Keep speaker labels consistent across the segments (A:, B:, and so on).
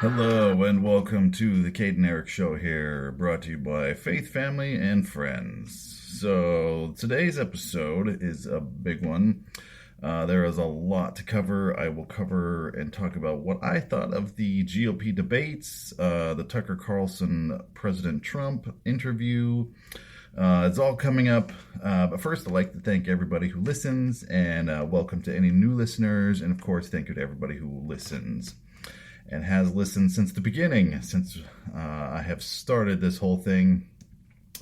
A: Hello and welcome to the Kate and Eric Show here, brought to you by Faith, Family, and Friends. So today's episode is a big one. There is a lot to cover. I will cover and talk about what I thought of the GOP debates, the Tucker Carlson President Trump interview. It's all coming up. But first, I'd like to thank everybody who listens, and welcome to any new listeners. And of course, thank you to everybody who listens and has listened since the beginning, since I have started this whole thing.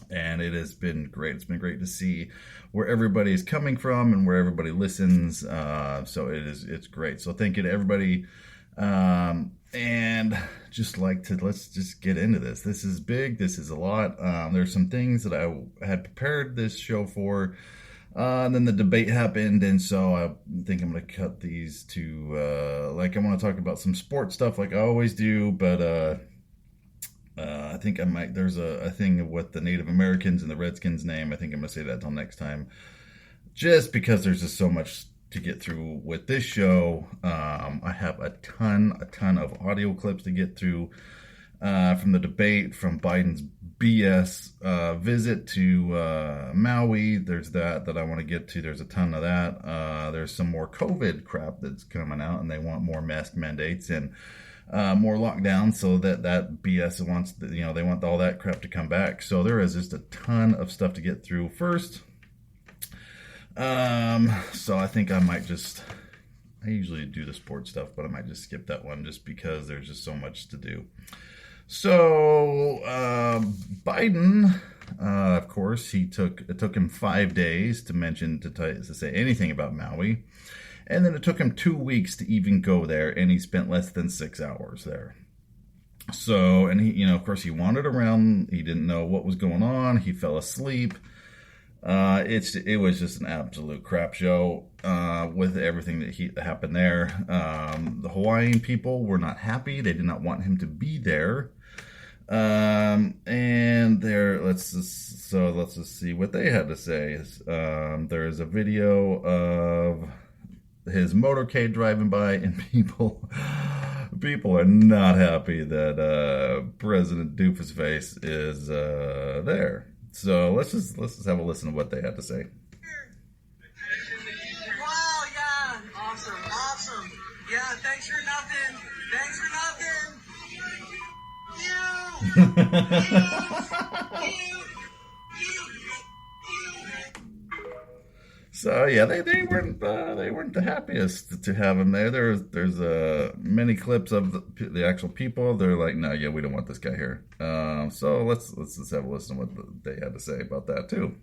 A: And it has been great. It's been great to see where everybody is coming from and where everybody listens. So it's great. So thank you to everybody. And just let's just get into this. This is big. This is a lot. There's some things that I had prepared this show for. And then the debate happened, and so I think I'm going to cut these to, I want to talk about some sports stuff like I always do, but I think I might, there's a thing with the Native Americans and the Redskins name. I think I'm going to say that till next time, just because there's just so much to get through with this show. I have a ton of audio clips to get through from the debate, from Biden's BS visit to Maui. There's that I want to get to. There's a ton of that. There's some more COVID crap that's coming out, and they want more mask mandates and more lockdowns, so that BS wants, they want all that crap to come back. So there is just a ton of stuff to get through first. So I think I usually do the sports stuff, but I might just skip that one just because there's just so much to do. So Biden, of course, it took him 5 days to say anything about Maui, and then it took him 2 weeks to even go there, and he spent less than 6 hours there. So, and he, of course, he wandered around. He didn't know what was going on. He fell asleep. It was just an absolute crap show with everything that happened there. The Hawaiian people were not happy. They did not want him to be there. And let's just see what they had to say. There's a video of his motorcade driving by, and people are not happy that President Doofusface is there. So let's just have a listen to what they had to say.
B: Wow, yeah, awesome. Yeah, thanks for nothing.
A: So yeah, they weren't the happiest to have him there. There's many clips of the actual people. They're like, no, yeah, we don't want this guy here. So let's just have a listen to what they had to say about that too.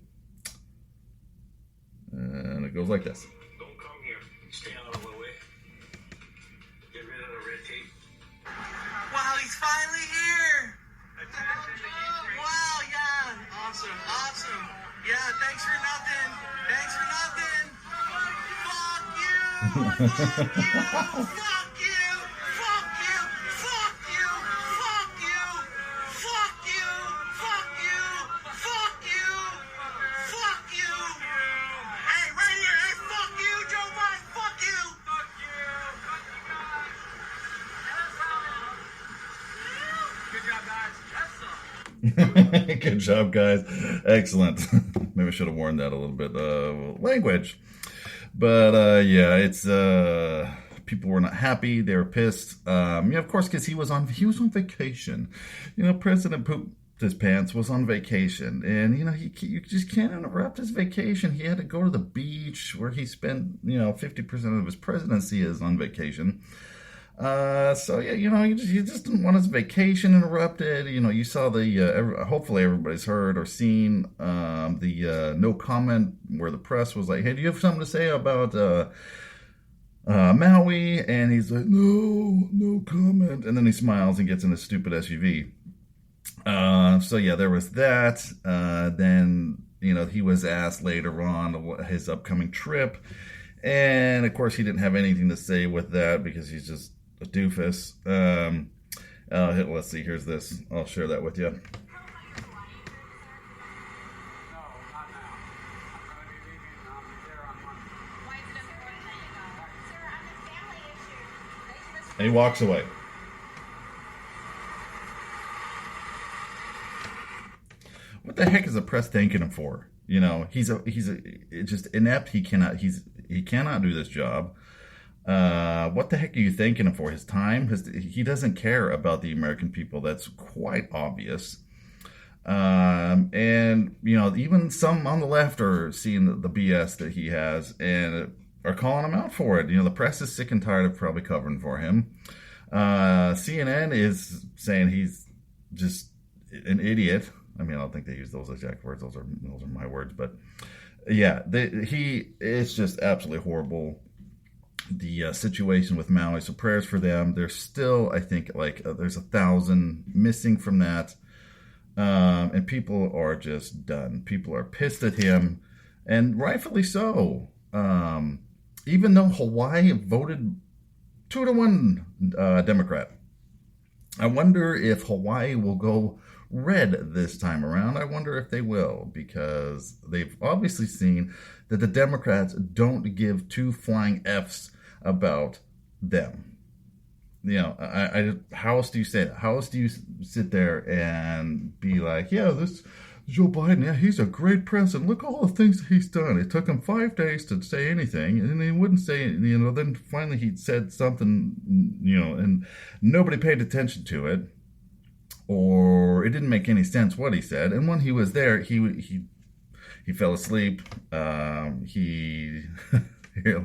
A: And it goes like this.
C: Don't come here. Stay out of the way. Get rid of the red tape.
B: Wow, he's finally here. Wow, yeah, awesome. Yeah, thanks for nothing. Fuck you. Hey, right here. Hey, fuck you, Joe Biden. Fuck you. Good job, guys.
A: Good job, guys. Excellent. Maybe I should have warned that a little bit. Language. But yeah, it's people were not happy. They were pissed. Of course, because he was on vacation. President pooped his pants, was on vacation, and you just can't interrupt his vacation. He had to go to the beach where he spent 50% of his presidency is on vacation. So yeah, he just didn't want his vacation interrupted. You saw hopefully everybody's heard or seen the no comment where the press was like, hey, do you have something to say about Maui? And he's like, no comment. And then he smiles and gets in his stupid SUV. So yeah, there was that. Then, he was asked later on his upcoming trip. And of course he didn't have anything to say with that because he's just a doofus. Let's see, here's this. I'll share that with you. And he walks away. is the press thanking him for? You know, he's just inept. He cannot do this job. What the heck are you thanking him for? His time? He doesn't care about the American people. That's quite obvious. And, you know, even some on the left are seeing the BS that he has and are calling him out for it. You know, the press is sick and tired of probably covering for him. CNN is saying he's just an idiot. I mean, I don't think they use those exact words. Those are my words. But yeah, it's just absolutely horrible. The situation with Maui. So prayers for them. There's still, I think, there's 1,000 missing from that. And people are just done. People are pissed at him, and rightfully so. Even though Hawaii voted 2-1 Democrat. I wonder if Hawaii will go red this time around. I wonder if they will, because they've obviously seen that the Democrats don't give two flying Fs about them. You know, how else do you say that? How else do you sit there and be like, yeah, this Joe Biden, yeah, he's a great president. Look all the things that he's done. It took him 5 days to say anything, and he wouldn't say, you know, then finally he said something, you know, and nobody paid attention to it, or it didn't make any sense what he said. And when he was there, he fell asleep. Well,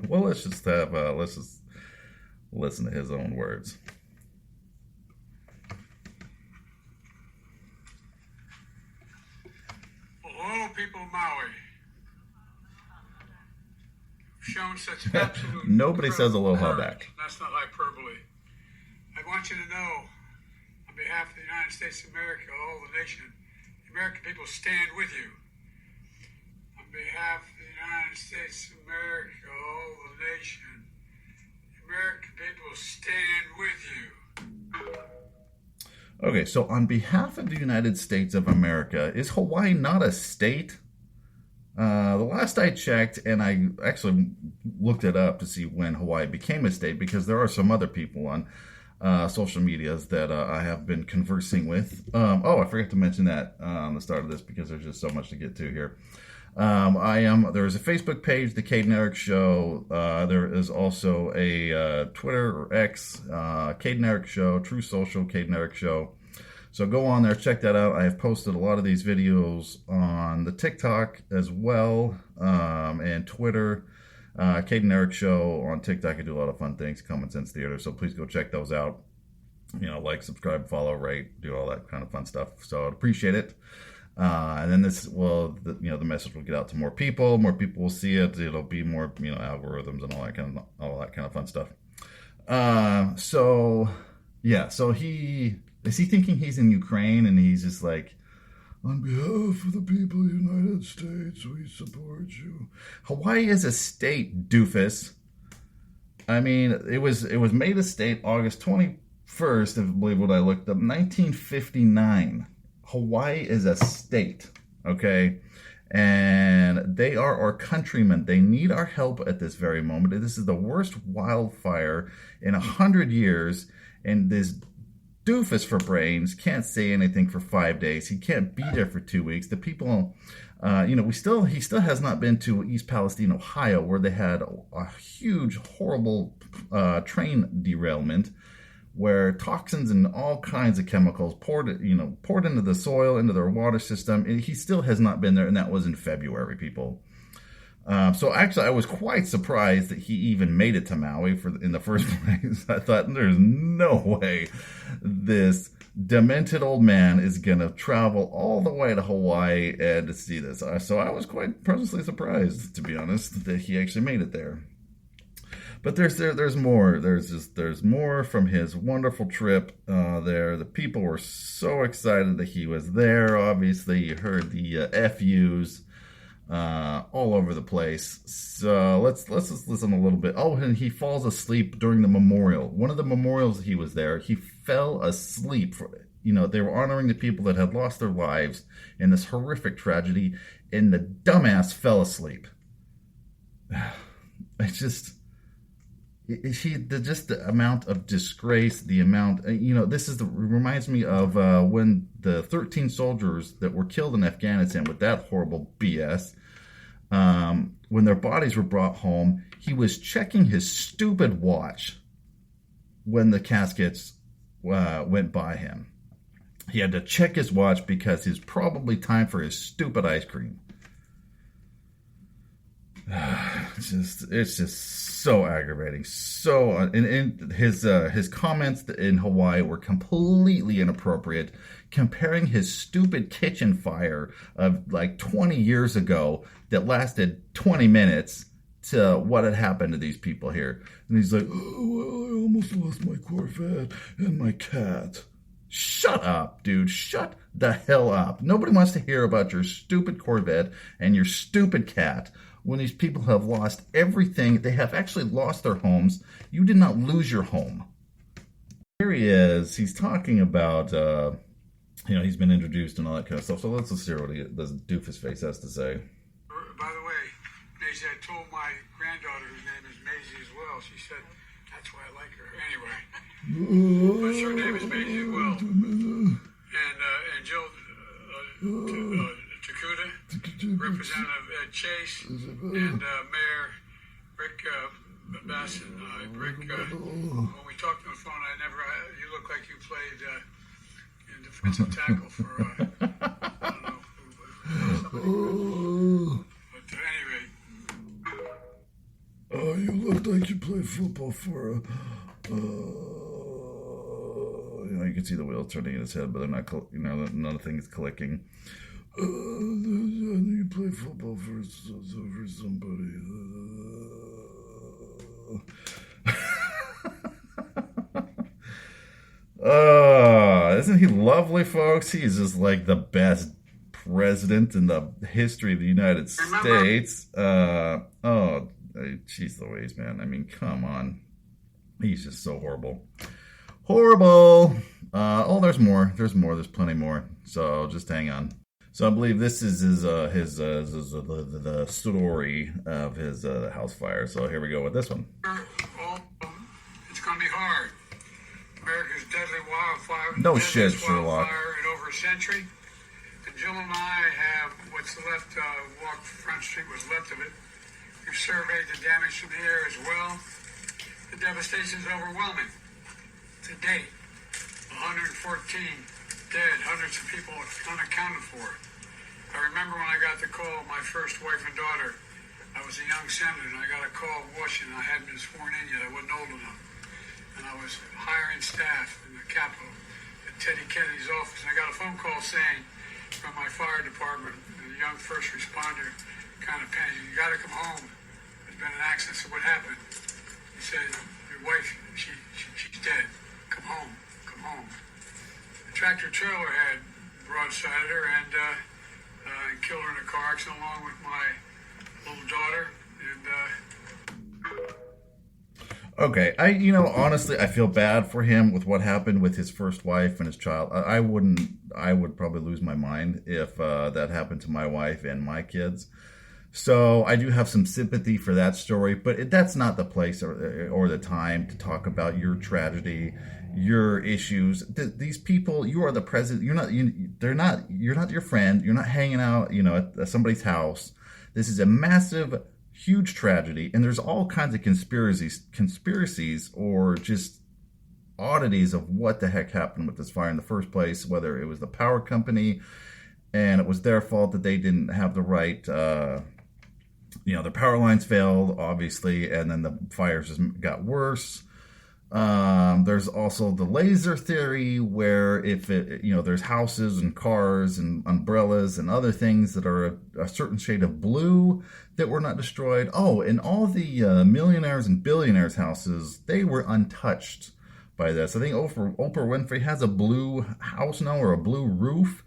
A: let's just listen to his own words.
D: Hello, people of Maui. You've shown such absolute
A: Nobody says aloha
D: courage.
A: back.
D: That's not hyperbole. I want you to know, on behalf of the United States of America, all the nation, the American people stand with you. On behalf of the United States of America, all the nation, the American people stand with you.
A: Okay, so on behalf of the United States of America, is Hawaii not a state? The last I checked, and I actually looked it up to see when Hawaii became a state, because there are some other people on social medias that I have been conversing with. I forgot to mention that on the start of this, because there's just so much to get to here. There is a Facebook page, The Cade and Eric Show. There is also a Twitter or X, Cade and Eric Show, True Social, Cade and Eric Show. So go on there, check that out. I have posted a lot of these videos on the TikTok as well, and Twitter. Cade and Eric Show on TikTok. I do a lot of fun things, Common Sense Theater. So please go check those out. You know, like, subscribe, follow, rate, do all that kind of fun stuff. So I'd appreciate it. And then the message will get out to more people. More people will see it. It'll be more, algorithms and all that kind of fun stuff. So is he thinking he's in Ukraine and he's just like, on behalf of the people of the United States, we support you. Hawaii is a state, doofus. I mean, it was made a state August 21st, I believe what I looked up, 1959. Hawaii is a state, okay? And they are our countrymen. They need our help at this very moment. This is the worst wildfire in 100 years, and this doofus for brains can't say anything for 5 days. He can't be there for 2 weeks. The people, he still has not been to East Palestine, Ohio, where they had a huge, horrible train derailment, where toxins and all kinds of chemicals poured into the soil, into their water system. And he still has not been there, and that was in February, people. So actually, I was quite surprised that he even made it to Maui in the first place. I thought, there's no way this demented old man is going to travel all the way to Hawaii and to see this. So I was quite pleasantly surprised, to be honest, that he actually made it there. But there's more. There's more from his wonderful trip there. The people were so excited that he was there. Obviously, you heard the FUs all over the place. So let's just listen a little bit. Oh, and he falls asleep during the memorial. One of the memorials he was there, he fell asleep. They were honoring the people that had lost their lives in this horrific tragedy, and the dumbass fell asleep. It's just... just the amount of disgrace, the amount, this reminds me of when the 13 soldiers that were killed in Afghanistan with that horrible BS. When their bodies were brought home, he was checking his stupid watch when the caskets went by him. He had to check his watch because it's probably time for his stupid ice cream. It's just so aggravating. So, and his comments in Hawaii were completely inappropriate, comparing his stupid kitchen fire of like 20 years ago that lasted 20 minutes to what had happened to these people here. And he's like, oh, well, I almost lost my Corvette and my cat. Shut up, dude. Shut the hell up. Nobody wants to hear about your stupid Corvette and your stupid cat when these people have lost everything. They have actually lost their homes. You did not lose your home. Here he is. He's talking about, he's been introduced and all that kind of stuff. So let's hear what this doofus face has to say.
D: By the way, Maisie, I told my granddaughter, whose name is Maisie as well. She said, that's why I like her. Anyway. But her name is Maisie as well. And Jill Takuda, Representative Ed Chase, and Mayor Rick Bassett. Rick, when we talked on the phone, you look like you played in defensive tackle for, I don't know who, but anyway.
A: You look like you play football for you can see the wheels turning in his head, but they're not, none of things clicking. I know you play football for somebody. Isn't he lovely, folks? He's just like the best president in the history of the United States. Jeez Louise, man. I mean, come on. He's just so horrible. Horrible. There's more. There's plenty more. So just hang on. So I believe this is the story of his house fire. So here we go with this one.
D: It's going to be hard. America's deadly wildfire.
A: No shit, Sherlock.
D: In over a century. And Jill and I have what's left. Walk Front Street, what's left of it. We've surveyed the damage from the air as well. The devastation is overwhelming. To date, 114 dead, hundreds of people unaccounted for. I remember when I got the call, my first wife and daughter, I was a young senator, and I got a call in Washington. I hadn't been sworn in yet. I wasn't old enough. And I was hiring staff in the Capitol at Teddy Kennedy's office. And I got a phone call saying from my fire department, the young first responder kind of panicked, you got to come home. There's been an accident. So what happened? He said, your wife, she's dead. Come home. The tractor trailer had broadsided her and killed her in a car accident along with my little daughter.
A: Okay, honestly, I feel bad for him with what happened with his first wife and his child. I would probably lose my mind if that happened to my wife and my kids. So I do have some sympathy for that story, but that's not the place or the time to talk about your tragedy, your issues. These people, you are the president. You're not your friend. You're not hanging out, at somebody's house. This is a massive, huge tragedy, and there's all kinds of conspiracies or just oddities of what the heck happened with this fire in the first place, whether it was the power company and it was their fault that they didn't have the right, the power lines failed, obviously, and then the fires just got worse. There's also the laser theory where if there's houses and cars and umbrellas and other things that are a certain shade of blue that were not destroyed. Oh, and all the millionaires and billionaires' houses, they were untouched by this. I think Oprah Winfrey has a blue house now or a blue roof.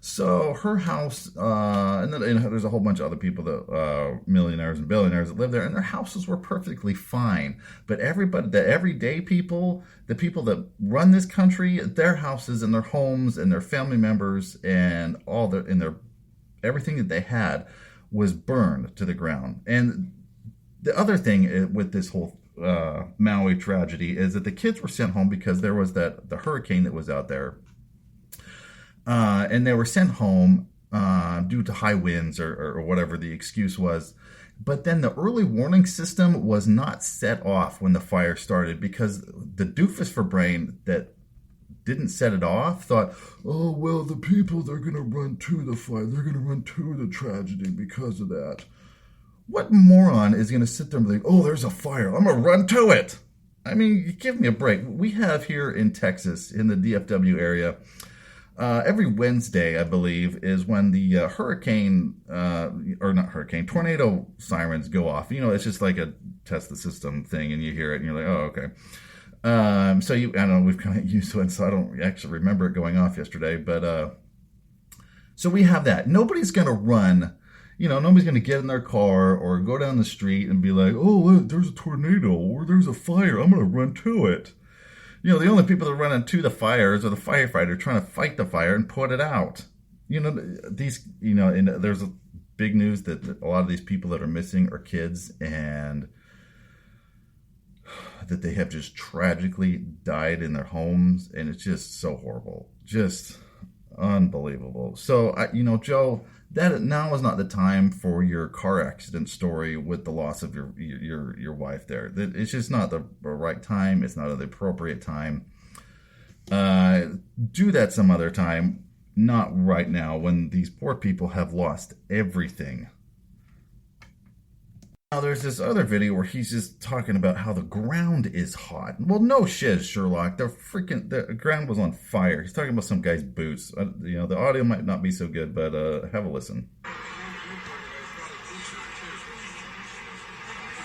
A: So her house, and then there's a whole bunch of other people that millionaires and billionaires that live there, and their houses were perfectly fine. But everybody, the everyday people, the people that run this country, their houses and their homes and their family members and everything that they had was burned to the ground. And the other thing with this whole Maui tragedy is that the kids were sent home because there was the hurricane that was out there, and they were sent home due to high winds or whatever the excuse was. But then the early warning system was not set off when the fire started because the doofus for brain that didn't set it off thought, oh, well, the people, they're going to run to the fire. They're going to run to the tragedy because of that. What moron is going to sit there and think, oh, there's a fire. I'm going to run to it. I mean, give me a break. We have here in Texas, in the DFW area, every Wednesday, I believe, is when the tornado sirens go off. You know, it's just like a test the system thing, and you hear it, and you're like, oh, okay. I don't know, we've kind of used to it, so I don't actually remember it going off yesterday, but, so we have that. Nobody's going to run, nobody's going to get in their car or go down the street and be like, oh, look, there's a tornado or there's a fire. I'm going to run to it. The only people that run into the fires are the firefighter trying to fight the fire and put it out. And there's a big news that a lot of these people that are missing are kids and that they have just tragically died in their homes. And it's just so horrible. Just unbelievable. So, Joe, that now is not the time for your car accident story with the loss of your wife there. It's just not the right time. It's not the appropriate time. Do that some other time, not right now when these poor people have lost everything. Now there's this other video where he's just talking about how the ground is hot. Well, no shit, Sherlock. The ground was on fire. He's talking about some guy's boots. The audio might not be so good, but have a listen.
D: You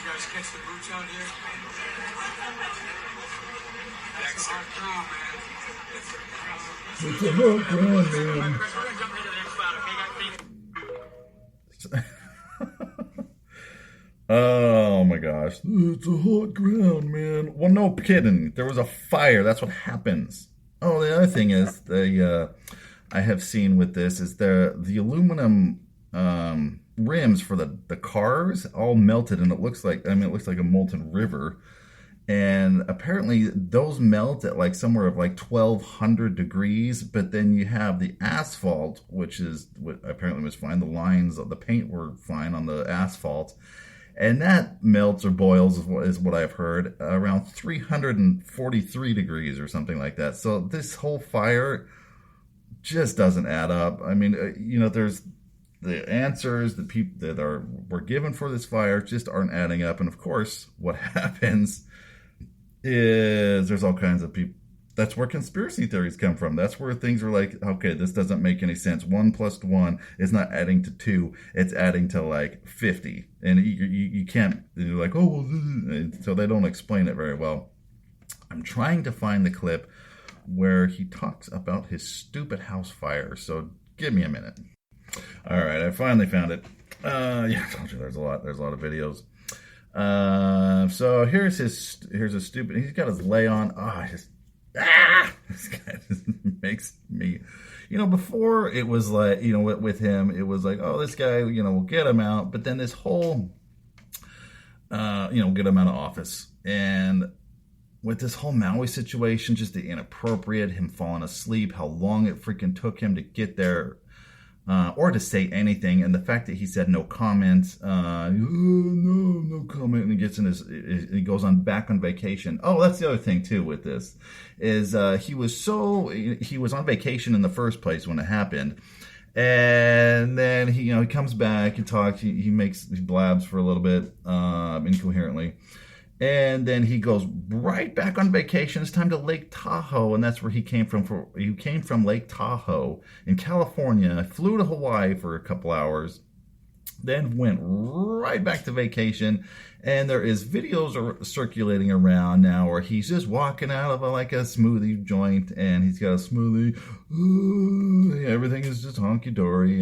D: guys catch the boots out here? That's a hot ground, man.
A: It's a hot ground, man.
C: We're gonna jump into the next spot, okay, guys?
A: Oh my gosh. It's a hot ground, man. Well, no kidding. There was a fire. That's what happens. Oh, the other thing is I have seen with this is the aluminum rims for the cars all melted, and it looks like a molten river. And apparently those melt at like somewhere of like 1,200 degrees, but then you have the asphalt, which is what apparently was fine. The lines of the paint were fine on the asphalt. And that melts or boils, is what I've heard, around 343 degrees or something like that. So this whole fire just doesn't add up. I mean, there's the answers that people that were given for this fire just aren't adding up. And of course, what happens is there's all kinds of people. That's where conspiracy theories come from. That's where things are like, okay, this doesn't make any sense. 1 + 1 is not adding to 2. It's adding to like 50. And you can't, you're like, oh, well, so they don't explain it very well. I'm trying to find the clip where he talks about his stupid house fire. So give me a minute. All right, I finally found it. Yeah, I told you there's a lot of videos. So here's a stupid, he's got his lay on. This guy just makes me, before it was like, with him, it was like, oh, this guy, we'll get him out. But then this whole, get him out of office. And with this whole Maui situation, just the inappropriate, him falling asleep, how long it freaking took him to get there, or to say anything, and the fact that he said no comment, no comment, and he gets he goes back on vacation. Oh, that's the other thing too with this, is he was on vacation in the first place when it happened, and then he comes back and talks, he blabs for a little bit, incoherently. And then he goes right back on vacation. It's time to Lake Tahoe, and that's where he came from. He came from Lake Tahoe in California, flew to Hawaii for a couple hours, then went right back to vacation. And there is videos circulating around now where he's just walking out of a smoothie joint, and he's got a smoothie. Everything is just honky-dory.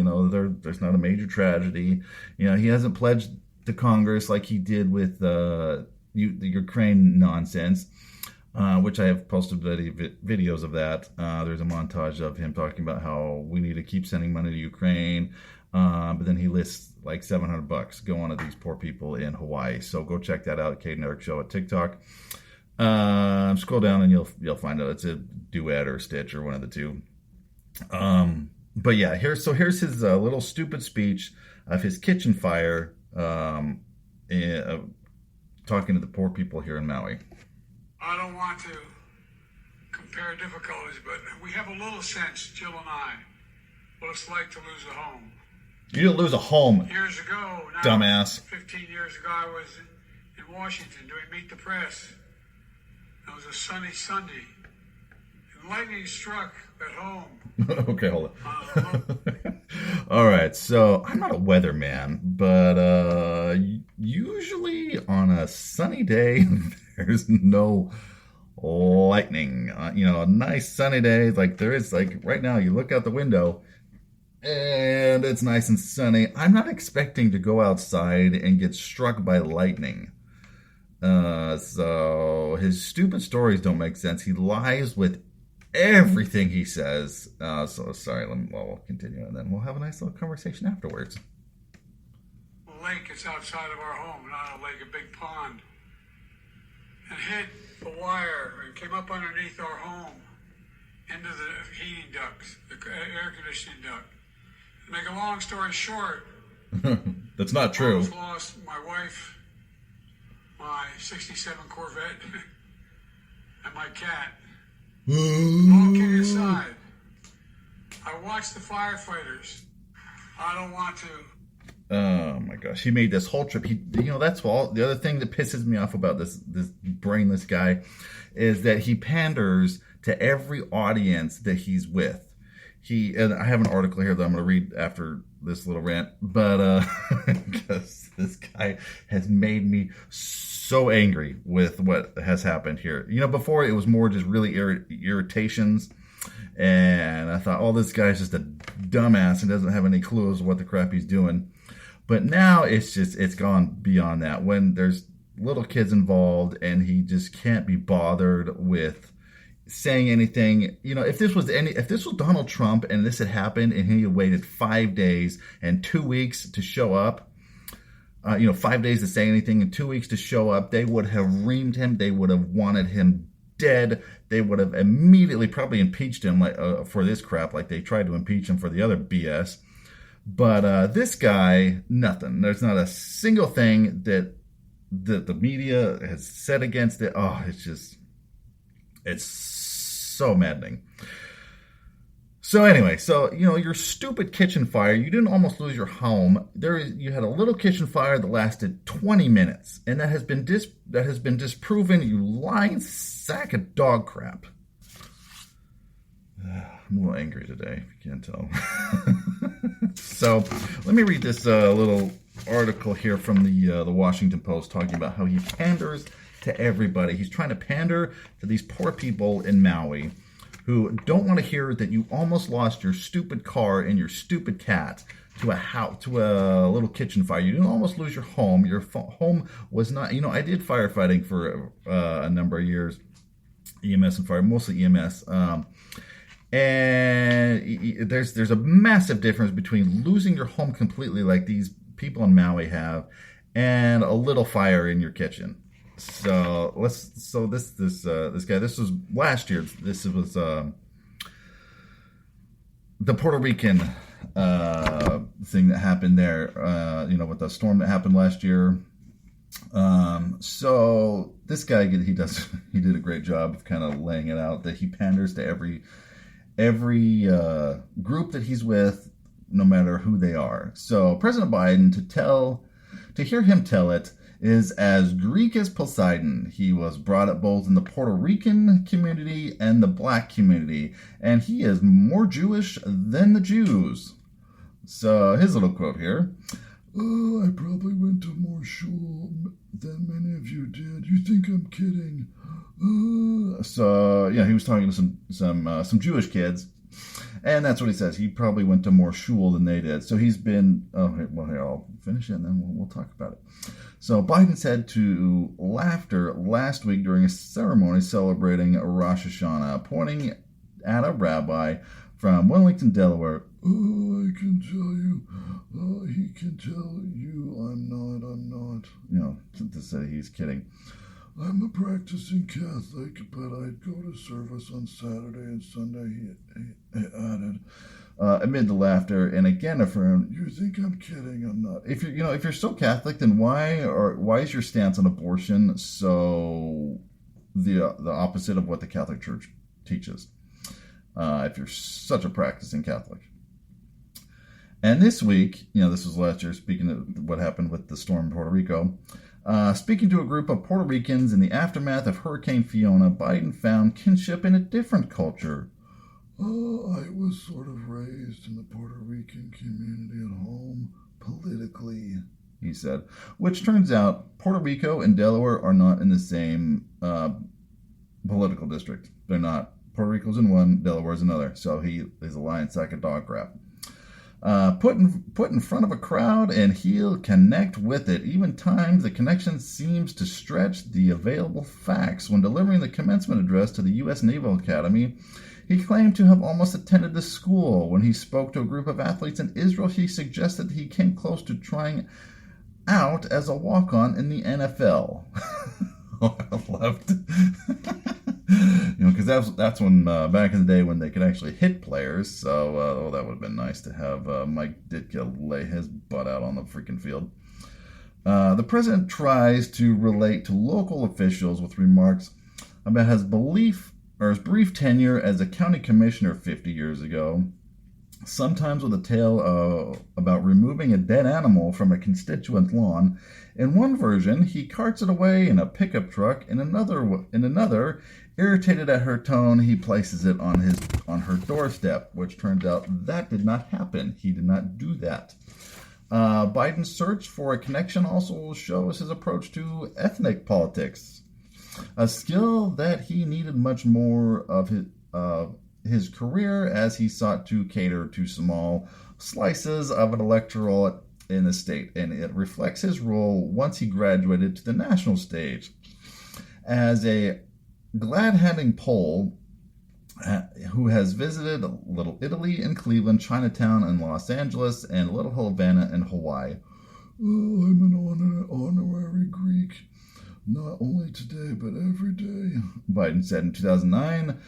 A: There's not a major tragedy. He hasn't pledged to Congress like he did with the Ukraine nonsense, which I have posted videos of that. There's a montage of him talking about how we need to keep sending money to Ukraine. But then he lists like $700 going to these poor people in Hawaii. So go check that out, Kate and Eric Show at TikTok. Scroll down and you'll find out it's a duet or a stitch or one of the two. But yeah, here's his little stupid speech of his kitchen fire, talking to the poor people here in Maui.
D: I don't want to compare difficulties, but we have a little sense, Jill and I, what it's like to lose a home.
A: You didn't lose a home.
D: Years ago, now,
A: dumbass.
D: 15 years ago, I was in Washington doing Meet the Press. It was a sunny Sunday. And lightning struck at home.
A: Okay, hold on. All right, so I'm not a weatherman, but usually on a sunny day, there's no lightning. A nice sunny day, like there is, like right now, you look out the window, and it's nice and sunny. I'm not expecting to go outside and get struck by lightning. So his stupid stories don't make sense. He lies with everything he says. So sorry, we'll continue and then we'll have a nice little conversation afterwards.
D: A lake is outside of our home, not a lake, a big pond. And hit the wire and came up underneath our home into the heating ducts, the air conditioning duct. To make a long story short,
A: that's not true.
D: I almost lost my wife, my 67 Corvette, and my cat. All kidding aside, I watched the firefighters. I don't want to.
A: Oh my gosh, he made this whole trip. That's all. The other thing that pisses me off about this brainless guy is that he panders to every audience that he's with. And I have an article here that I'm going to read after this little rant, but because this guy has made me so angry with what has happened here. Before it was more just really irritations, and I thought, this guy's just a dumbass and doesn't have any clues what the crap he's doing. But now it's gone beyond that. When there's little kids involved and he just can't be bothered with saying anything. If this was Donald Trump and this had happened and he had waited 5 days and 2 weeks to show up, 5 days to say anything and 2 weeks to show up, they would have reamed him. They would have wanted him dead. They would have immediately probably impeached him for this crap, like they tried to impeach him for the other BS. But this guy, nothing. There's not a single thing that the media has said against it. Oh, it's so maddening. So anyway, your stupid kitchen fire, you didn't almost lose your home. You had a little kitchen fire that lasted 20 minutes, and that has been disproven. You lying sack of dog crap. I'm a little angry today, if you can't tell. So let me read this little article here from the Washington Post talking about how he panders to everybody. He's trying to pander to these poor people in Maui who don't want to hear that you almost lost your stupid car and your stupid cat to a little kitchen fire. You didn't almost lose your home. Your home was not. I did firefighting for a number of years, EMS and fire, mostly EMS. And there's a massive difference between losing your home completely, like these people in Maui have, and a little fire in your kitchen. So this guy. This was last year. This was the Puerto Rican thing that happened there. With the storm that happened last year. So this guy he did a great job of kind of laying it out that he panders to every group that he's with, no matter who they are. So President Biden, to hear him tell it, is as Greek as Poseidon. He was brought up both in the Puerto Rican community and the black community, and he is more Jewish than the Jews. So his little quote here. Oh, I probably went to more shul than many of you did. You think I'm kidding? So he was talking to some Jewish kids, and that's what he says. He probably went to more shul than they did. So he's been. Here I'll finish it, and then we'll talk about it. So Biden said to laughter last week during a ceremony celebrating Rosh Hashanah, pointing at a rabbi from Wilmington, Delaware. Oh, I can tell you. Oh, he can tell you I'm not. You know, to say he's kidding. I'm a practicing Catholic, but I'd go to service on Saturday and Sunday, he added. Amid the laughter, and again affirmed, "You think I'm kidding? I'm not." If you're so Catholic, then why is your stance on abortion so the opposite of what the Catholic Church teaches? If you're such a practicing Catholic. And this week, this was last year. Speaking of what happened with the storm in Puerto Rico, speaking to a group of Puerto Ricans in the aftermath of Hurricane Fiona, Biden found kinship in a different culture. Oh, I was sort of raised in the Puerto Rican community at home, politically, he said. Which turns out Puerto Rico and Delaware are not in the same political district. They're not. Puerto Rico's in one, Delaware's another. So he is a lion sack of dog crap. Put in front of a crowd and he'll connect with it. Even times the connection seems to stretch the available facts. When delivering the commencement address to the U.S. Naval Academy, he claimed to have almost attended the school. When he spoke to a group of athletes in Israel, he suggested he came close to trying out as a walk-on in the NFL. I loved because that's when back in the day when they could actually hit players. So that would have been nice to have Mike Ditka lay his butt out on the freaking field. The president tries to relate to local officials with remarks about his brief tenure as a county commissioner 50 years ago, sometimes with a tale about removing a dead animal from a constituent's lawn. In one version, he carts it away in a pickup truck. In another, irritated at her tone, he places it on her doorstep, which turns out that did not happen. He did not do that. Biden's search for a connection also shows his approach to ethnic politics, a skill that he needed much more of his career as he sought to cater to small slices of an electorate in the state, and it reflects his role once he graduated to the national stage. As a glad-handing Pole who has visited Little Italy in Cleveland, Chinatown in Los Angeles, and Little Havana in Hawaii. Oh, I'm an honorary Greek, not only today, but every day, Biden said in 2009,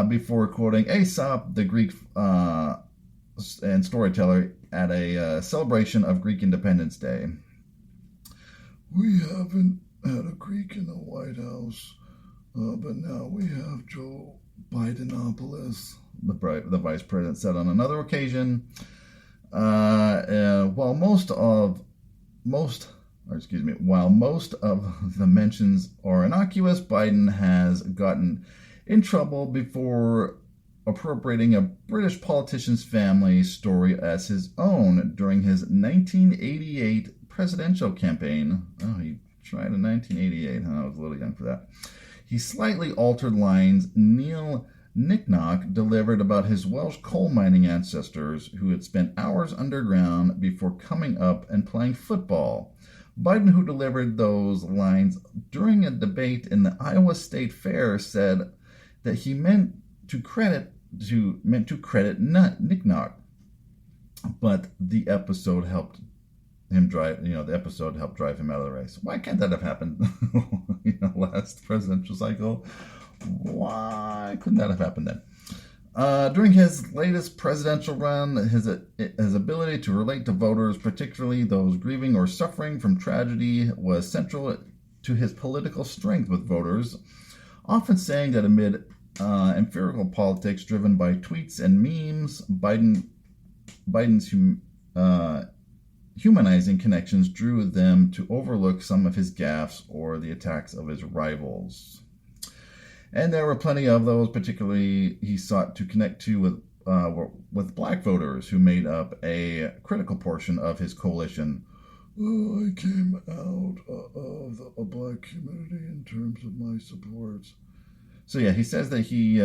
A: before quoting Aesop, the Greek and storyteller, at a celebration of Greek Independence Day. We haven't had a Greek in the White House, but now we have Joe Bidenopoulos, the vice president said on another occasion. While most of the mentions are innocuous, Biden has gotten in trouble before appropriating a British politician's family story as his own during his 1988 presidential campaign. Oh, he tried in 1988. I was a little young for that. He slightly altered lines Neil Nicknock delivered about his Welsh coal mining ancestors who had spent hours underground before coming up and playing football. Biden, who delivered those lines during a debate in the Iowa State Fair, said that he meant to credit Nicknock, but the episode helped him drive. The episode helped drive him out of the race. Why can't that have happened? Last presidential cycle. Why couldn't that have happened then? During his latest presidential run, his ability to relate to voters, particularly those grieving or suffering from tragedy, was central to his political strength with voters, often saying that amid empirical politics driven by tweets and memes, Biden's humanizing connections drew them to overlook some of his gaffes or the attacks of his rivals. And there were plenty of those, particularly he sought to connect to with black voters who made up a critical portion of his coalition. Oh, I came out of a black community in terms of my supports. So yeah, he says that he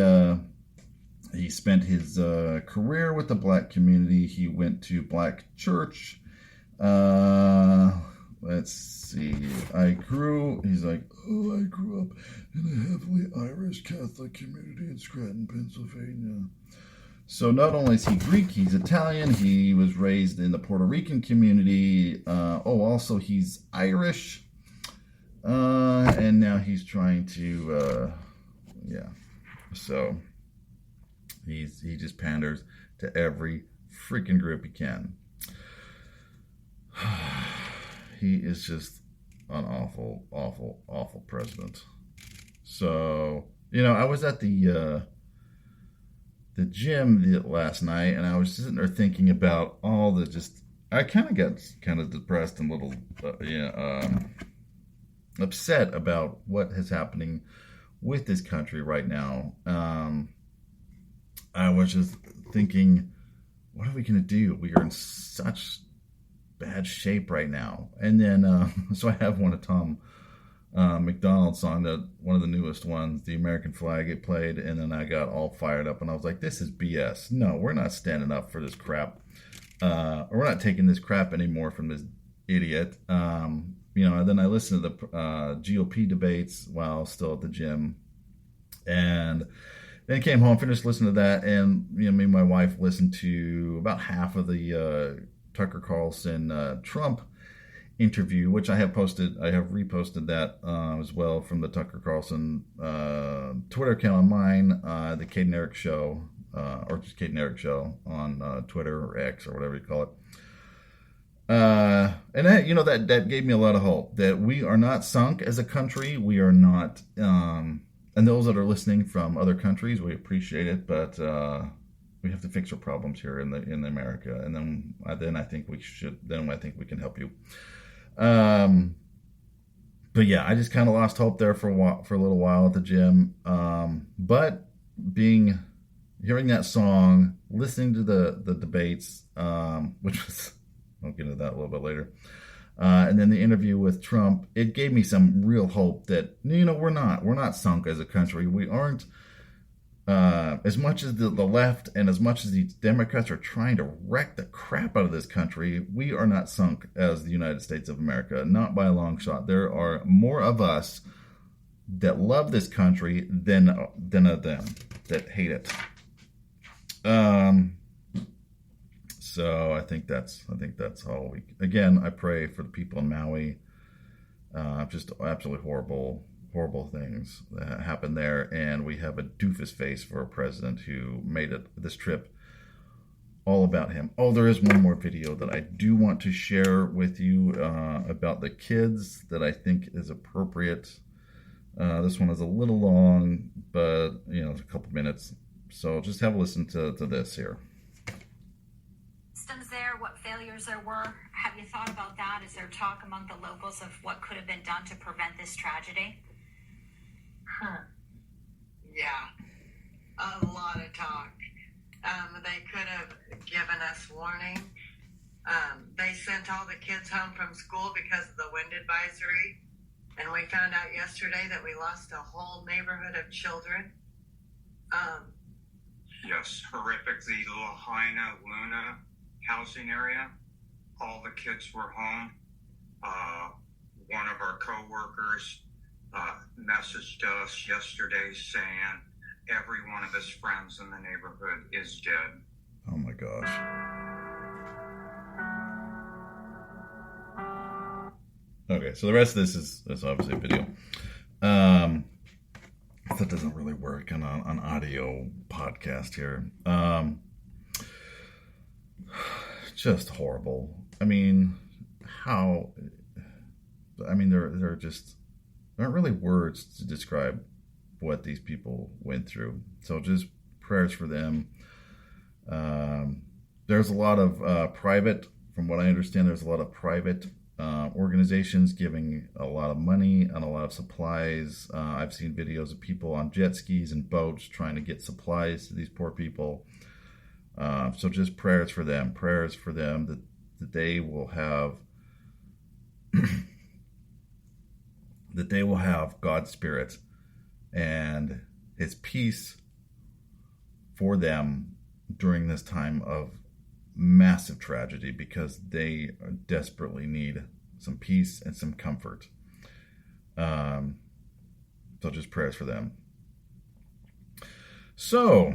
A: spent his career with the black community. He went to black church. Let's see. He's like, I grew up in a heavily Irish Catholic community in Scranton, Pennsylvania. So not only is he Greek, he's Italian. He was raised in the Puerto Rican community. Also he's Irish. And now he's trying to, So he just panders to every freaking group he can. He is just an awful, awful, awful president. So, I was at the gym last night, and I was sitting there thinking about all the I kind of got kind of depressed and a little, upset about what is happening with this country right now. I was just thinking, what are we going to do? We are in such bad shape right now. And then, so I have one of Tom McDonald's song, that one of the newest ones, the American flag, it played, and then I got all fired up and I was like, this is BS. No, we're not standing up for this crap. Or we're not taking this crap anymore from this idiot. And then I listened to the GOP debates while still at the gym, and then came home, finished listening to that, and me and my wife listened to about half of the Tucker Carlson Trump interview, which I have reposted that as well from the Tucker Carlson Twitter account on mine, the Kate and Eric Show, or just Kate and Eric Show on Twitter or X or whatever you call it. And that, that gave me a lot of hope that we are not sunk as a country. We are not, and those that are listening from other countries, we appreciate it, but we have to fix our problems here in America, and then I think we can help you. But yeah, I just kind of lost hope there for a little while at the gym. But hearing that song, listening to the debates, which was, I'll get into that a little bit later. And then the interview with Trump, it gave me some real hope that, we're not sunk as a country. We aren't, as much as the left and as much as these Democrats are trying to wreck the crap out of this country, we are not sunk as the United States of America, not by a long shot. There are more of us that love this country than of them that hate it. So I think that's all again, I pray for the people in Maui. Just absolutely horrible things that happen there. And we have a doofus face for a president who made this trip all about him. Oh, there is one more video that I do want to share with you about the kids that I think is appropriate. This one is a little long, but it's a couple minutes. So just have a listen to this here.
E: There, what failures there were. Have you thought about that? Is there talk among the locals of what could have been done to prevent this tragedy?
F: Yeah, a lot of talk. They could have given us warning. They sent all the kids home from school because of the wind advisory, and we found out yesterday that we lost a whole neighborhood of children.
G: Yes, horrific. The Lahaina Luna housing area, all the kids were home. One of our co-workers messaged us yesterday saying every one of his friends in the neighborhood is dead.
A: Oh my gosh. Okay, so the rest of this is obviously a video. That doesn't really work on an audio podcast here. Just horrible. I mean, there just aren't really words to describe what these people went through. So just prayers for them. There's a lot of private, from what I understand, there's a lot of private organizations giving a lot of money and a lot of supplies. I've seen videos of people on jet skis and boats trying to get supplies to these poor people. So just prayers for them that they will have that they will have God's Spirit and His peace for them during this time of massive tragedy, because they desperately need some peace and some comfort. So just prayers for them. So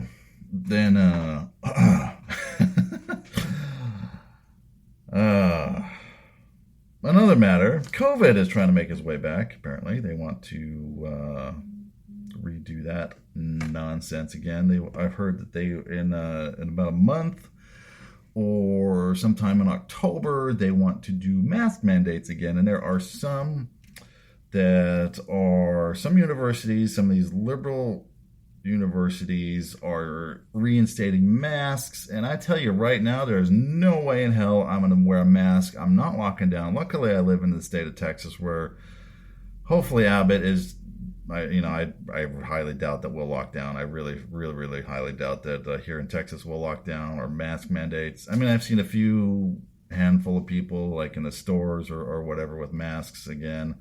A: then another matter, COVID is trying to make its way back. Apparently, they want to redo that nonsense again. I've heard that they in about a month or sometime in October they want to do mask mandates again, and there are some universities, some of these liberal universities are reinstating masks, and I tell you right now, there's no way in hell I'm going to wear a mask. I'm not locking down. Luckily, I live in the state of Texas where hopefully Abbott is, I highly doubt that we'll lock down. I really, really, really highly doubt that here in Texas we'll lock down or mask mandates. I mean, I've seen a few handful of people like in the stores or whatever with masks again.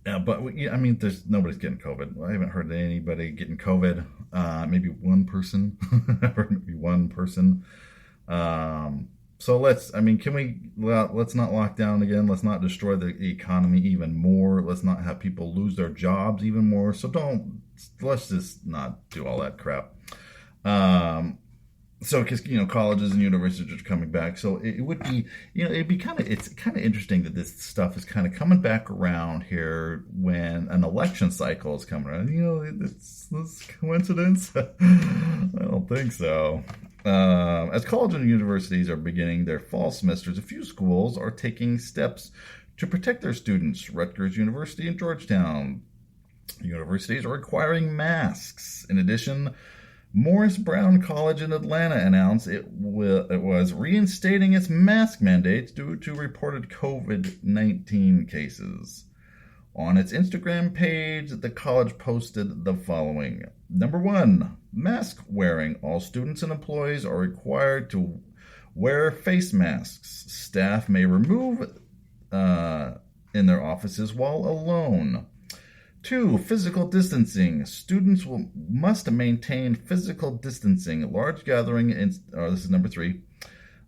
A: Yeah, but there's nobody's getting COVID. I haven't heard of anybody getting COVID. Maybe one person. I've heard maybe one person. So let's not lock down again. Let's not destroy the economy even more. Let's not have people lose their jobs even more. So let's just not do all that crap. So, because, colleges and universities are coming back. So it would be, it's kind of interesting that this stuff is kind of coming back around here when an election cycle is coming around. It's coincidence? I don't think so. As colleges and universities are beginning their fall semesters, a few schools are taking steps to protect their students. Rutgers University and Georgetown universities are requiring masks. In addition, Morris Brown College in Atlanta announced it was reinstating its mask mandates due to reported COVID-19 cases. On its Instagram page, the college posted the following. Number 1, mask wearing. All students and employees are required to wear face masks. Staff may remove in their offices while alone. 2, physical distancing. Students must maintain physical distancing. Large gathering, this is number 3.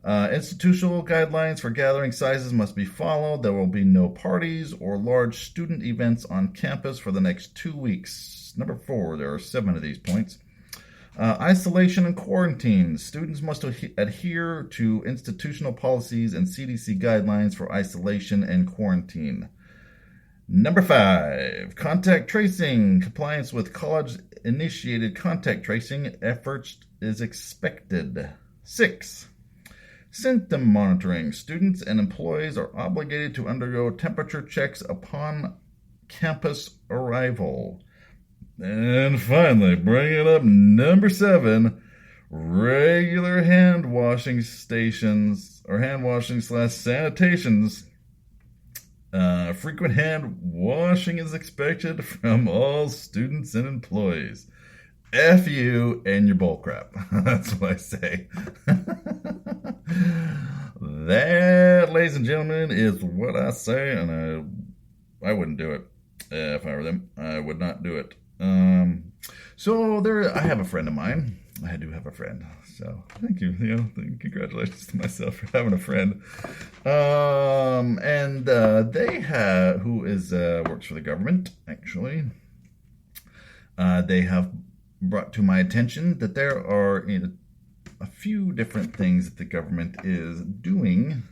A: Institutional guidelines for gathering sizes must be followed. There will be no parties or large student events on campus for the next 2 weeks. Number 4, there are 7 of these points. Isolation and quarantine. Students must adhere to institutional policies and CDC guidelines for isolation and quarantine. Number 5, contact tracing. Compliance with college-initiated contact tracing efforts is expected. 6, symptom monitoring. Students and employees are obligated to undergo temperature checks upon campus arrival. And finally, bringing up number 7, regular hand washing stations or hand washing / sanitations. Frequent hand washing is expected from all students and employees. F you and your bullcrap. That's what I say. That, ladies and gentlemen, is what I say, and I wouldn't do it if I were them. I would not do it. I have a friend of mine. I do have a friend, so thank you. Congratulations to myself for having a friend. They have, who is works for the government, actually. They have brought to my attention that there are a few different things that the government is doing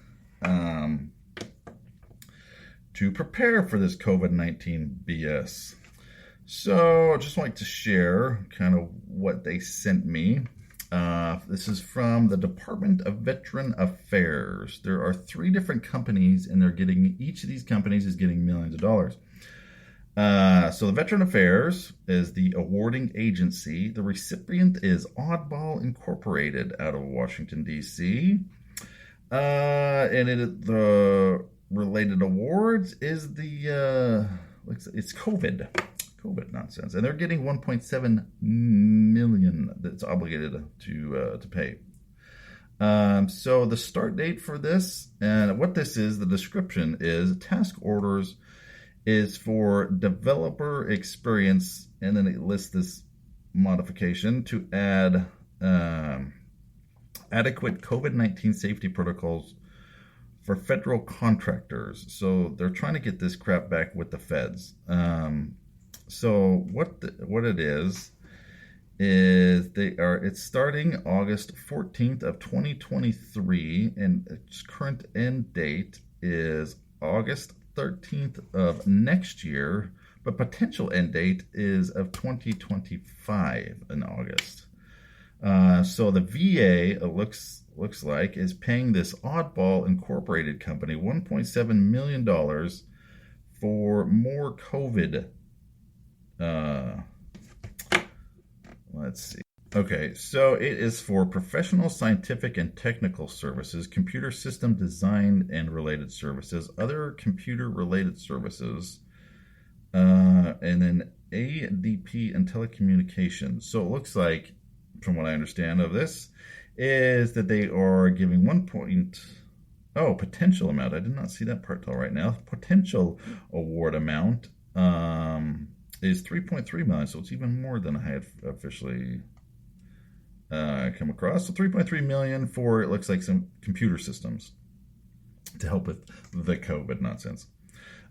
A: to prepare for this COVID-19 BS. So I'd just like to share kind of what they sent me. This is from the Department of Veteran Affairs. There are 3 different companies, and each of these companies is getting millions of dollars. So the Veteran Affairs is the awarding agency. The recipient is Oddball Incorporated out of Washington, D.C. The related awards is it's COVID nonsense, and they're getting $1.7 million that's obligated to pay. So the start date for this, and what this is, the description is task orders is for developer experience, and then it lists this modification to add adequate COVID-19 safety protocols for federal contractors. So they're trying to get this crap back with the feds. So what it is it's starting August 14th of 2023, and its current end date is August 13th of next year, but potential end date is of 2025 in August. So the VA, it looks like, is paying this oddball incorporated company $1.7 million for more COVID. Let's see. Okay, so it is for professional, scientific, and technical services, computer system design and related services, other computer-related services, and then ADP and telecommunications. So it looks like, from what I understand of this, is that they are giving potential amount. I did not see that part till right now. Potential award amount is $3.3 million, so it's even more than I had officially come across. So $3.3 million for, it looks like, some computer systems to help with the COVID nonsense.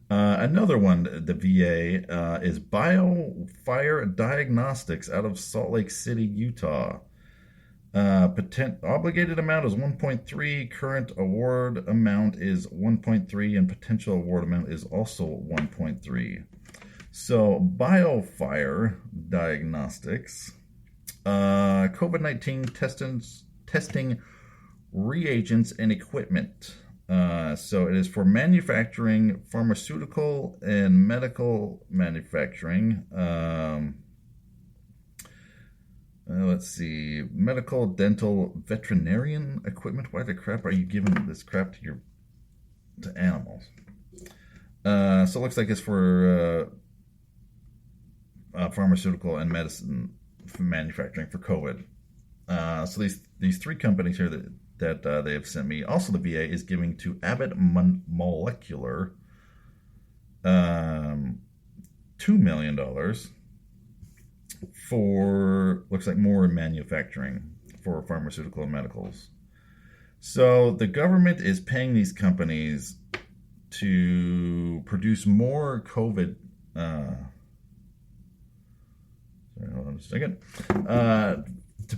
A: Another one, the VA, is BioFire Diagnostics out of Salt Lake City, Utah. Obligated amount is 1.3, current award amount is 1.3, and potential award amount is also 1.3. So BioFire Diagnostics, COVID-19 testing reagents and equipment. So it is for manufacturing, pharmaceutical and medical manufacturing. Let's see, medical, dental, veterinarian equipment. Why the crap are you giving this crap to animals? So it looks like it's for pharmaceutical and medicine manufacturing for COVID. So these three companies here that they have sent me. Also, the VA is giving to Abbott Molecular $2 million for, looks like, more manufacturing for pharmaceutical and medicals. So the government is paying these companies to produce more COVID. Sorry, hold on a second.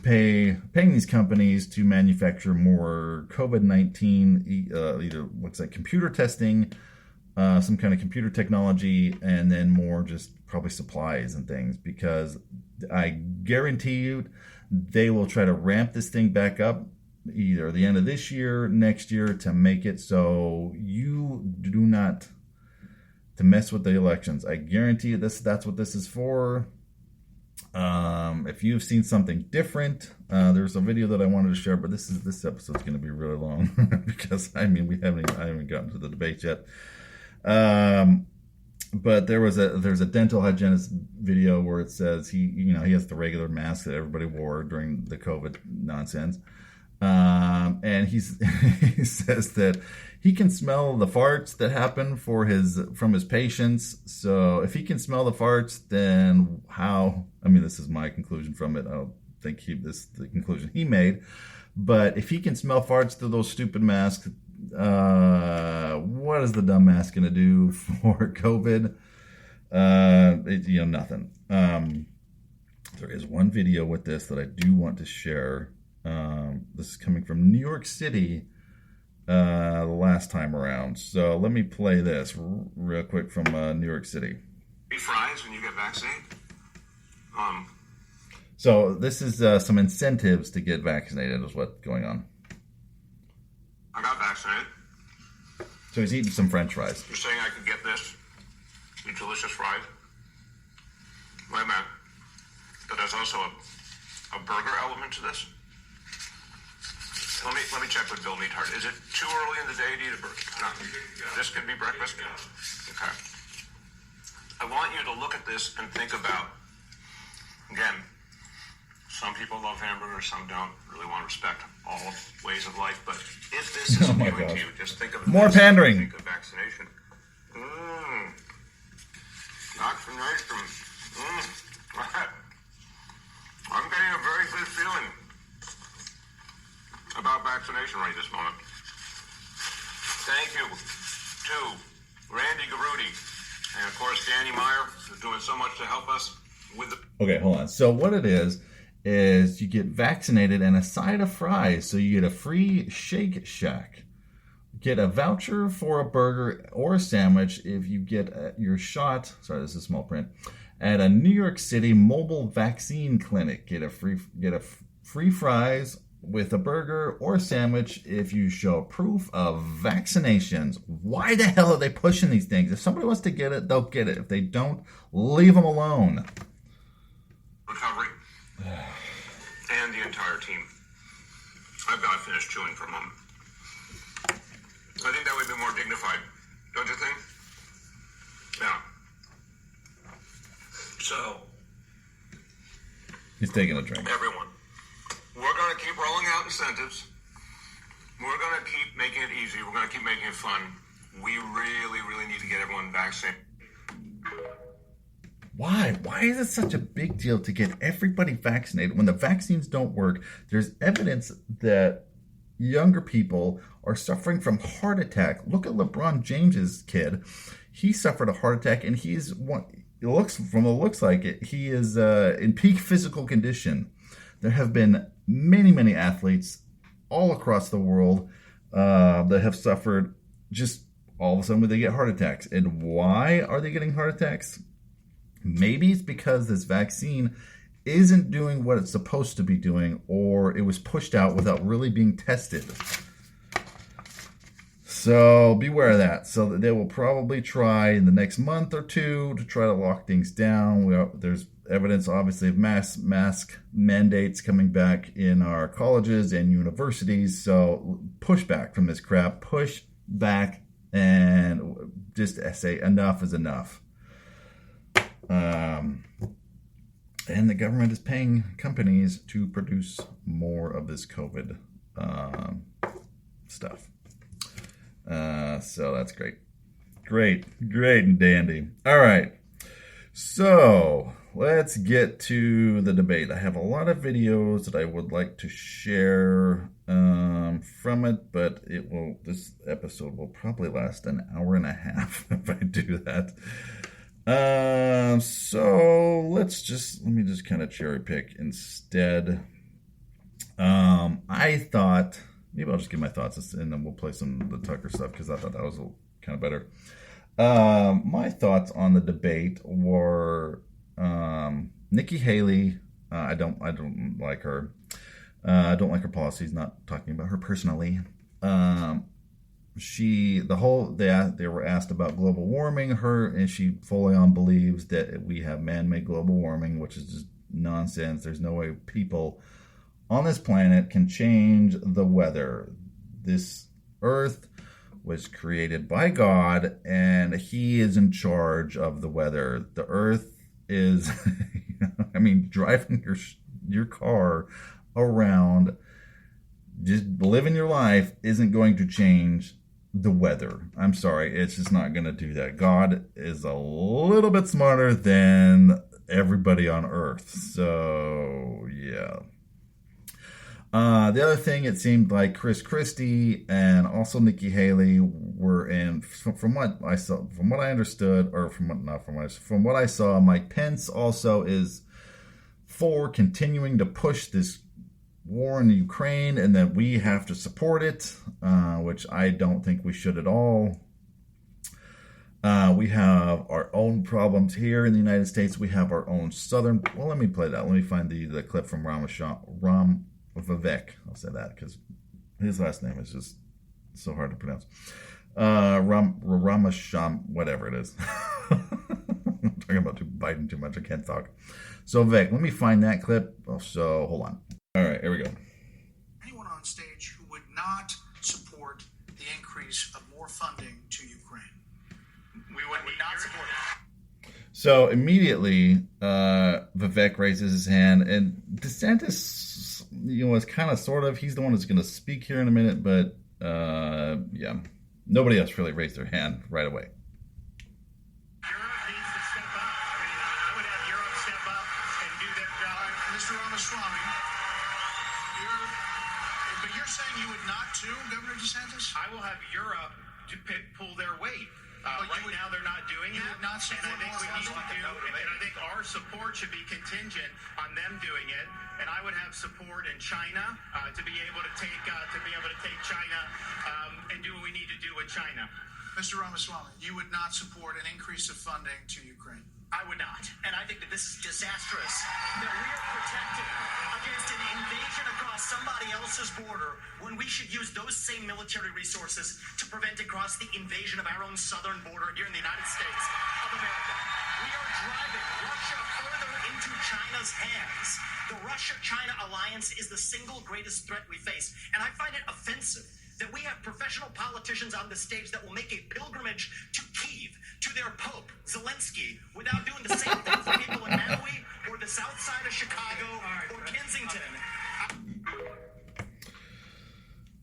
A: Paying these companies to manufacture more COVID-19, either looks like computer testing, some kind of computer technology, and then more just probably supplies and things, because I guarantee you they will try to ramp this thing back up either the end of this year, next year, to make it so you do not to mess with the elections. I guarantee you that's what this is for. If you've seen something different, there's a video that I wanted to share, but this episode's going to be really long because I haven't gotten to the debate yet. But there's a dental hygienist video where it says he has the regular mask that everybody wore during the COVID nonsense. And he says that he can smell the farts that happen from his patients. So if he can smell the farts, then how? I mean, this is my conclusion from it. I don't think this is the conclusion he made. But if he can smell farts through those stupid masks, what is the dumb mask going to do for COVID? Nothing. There is one video with this that I do want to share. This is coming from New York City the last time around. So let me play this real quick from New York City.
C: Eat fries when you get vaccinated?
A: So this is some incentives to get vaccinated is what's going on.
C: I got vaccinated.
A: So he's eating some French fries.
C: You're saying I could get these delicious fries? Wait a minute. But there's also a burger element to this? Let me check with Bill Neathart. Is it too early in the day to eat a burger? No. This could be breakfast? Okay. I want you to look at this and think about, again, some people love hamburgers, some don't. Really want to respect all ways of life. But if this is appealing to you, just think of
A: more pandering.
C: Think of vaccination. Vaccination. I'm getting a very good feeling about vaccination right this moment. Thank you to Randy Garudi and, of course, Danny Meyer, who's doing so much to help us with the...
A: Okay, hold on. So what it is is you get vaccinated and a side of fries. So you get a free Shake Shack. Get a voucher for a burger or a sandwich if you get your shot. Sorry, this is small print. At a New York City mobile vaccine clinic. Get a free fries with a burger or a sandwich if you show proof of vaccinations. Why the hell are they pushing these things? If somebody wants to get it, they'll get it. If they don't, leave them alone.
C: Recovery. And the entire team. I've got to finish chewing for a moment. I think that would be more dignified, don't you think? Yeah. So,
A: he's taking a drink.
C: Everyone, we're going to keep rolling out incentives. We're going to keep making it easy. We're going to keep making it fun. We really, really need to get everyone vaccinated.
A: Why? Why is it such a big deal to get everybody vaccinated when the vaccines don't work? There's evidence that younger people are suffering from heart attack. Look at LeBron James's kid. He suffered a heart attack, and he is in peak physical condition. There have been many, many athletes all across the world that have suffered just all of a sudden when they get heart attacks. And why are they getting heart attacks? Maybe it's because this vaccine isn't doing what it's supposed to be doing, or it was pushed out without really being tested. So beware of that. So they will probably try in the next month or two to try to lock things down. There's evidence, obviously, of mask mandates coming back in our colleges and universities. So push back from this crap. Push back and just say enough is enough. And the government is paying companies to produce more of this COVID stuff. So that's great. Great and dandy. All right. So let's get to the debate. I have a lot of videos that I would like to share from it, but this episode will probably last an hour and a half if I do that. So let me just kind of cherry pick instead. I thought, maybe I'll just give my thoughts and then we'll play some of the Tucker stuff because I thought that was kind of better. My thoughts on the debate were, Nikki Haley. I don't like her. I don't like her policies, not talking about her personally. They were asked about global warming, and she fully on believes that we have man-made global warming, which is just nonsense. There's no way people on this planet can change the weather. This earth was created by God, and he is in charge of the weather. The earth is, driving your car around, just living your life isn't going to change the weather. I'm sorry, it's just not going to do that. God is a little bit smarter than everybody on earth. So, yeah. The other thing, it seemed like Chris Christie and also Nikki Haley were in, from what I saw, from what I understood, or from what I saw, Mike Pence also is for continuing to push this war in Ukraine and that we have to support it, which I don't think we should at all. We have our own problems here in the United States. We have our own southern. Well, let me play that. Let me find the clip from Ram Vivek. I'll say that because his last name is just so hard to pronounce. Ramasham, whatever it is. I'm talking about Biden too much. I can't talk. So Vivek, let me find that clip. So hold on. All right, here we go.
H: Anyone on stage who would not support the increase of more funding to Ukraine? We would not support it.
A: So immediately, Vivek raises his hand, and DeSantis, is kind of sort of, he's the one that's going to speak here in a minute, but yeah, nobody else really raised their hand right away.
H: Europe needs to step up. I would have Europe step up and do their job. Mr. Ramaswamy, but you're saying you would not too, Governor DeSantis?
I: I will have Europe to pull their weight. Now they're not doing that.
H: Not
I: and I think we need to do, and I think our our support should be contingent on them doing it, and I would have support in China to be able to take China and do what we need to do with China.
H: Mr. Ramaswamy, you would not support an increase of funding to Ukraine?
J: I would not. And I think that this is disastrous. That we are protected against an invasion across somebody else's border when we should use those same military resources to prevent across the invasion of our own southern border here in the United States of America. We are driving Russia further into China's hands. The Russia-China alliance is the single greatest threat we face. And I find it offensive that we have professional politicians on the stage that will make a pilgrimage to Kyiv, to their Pope, Zelensky, without doing the same thing for people in Maui or the south side of Chicago or Kensington.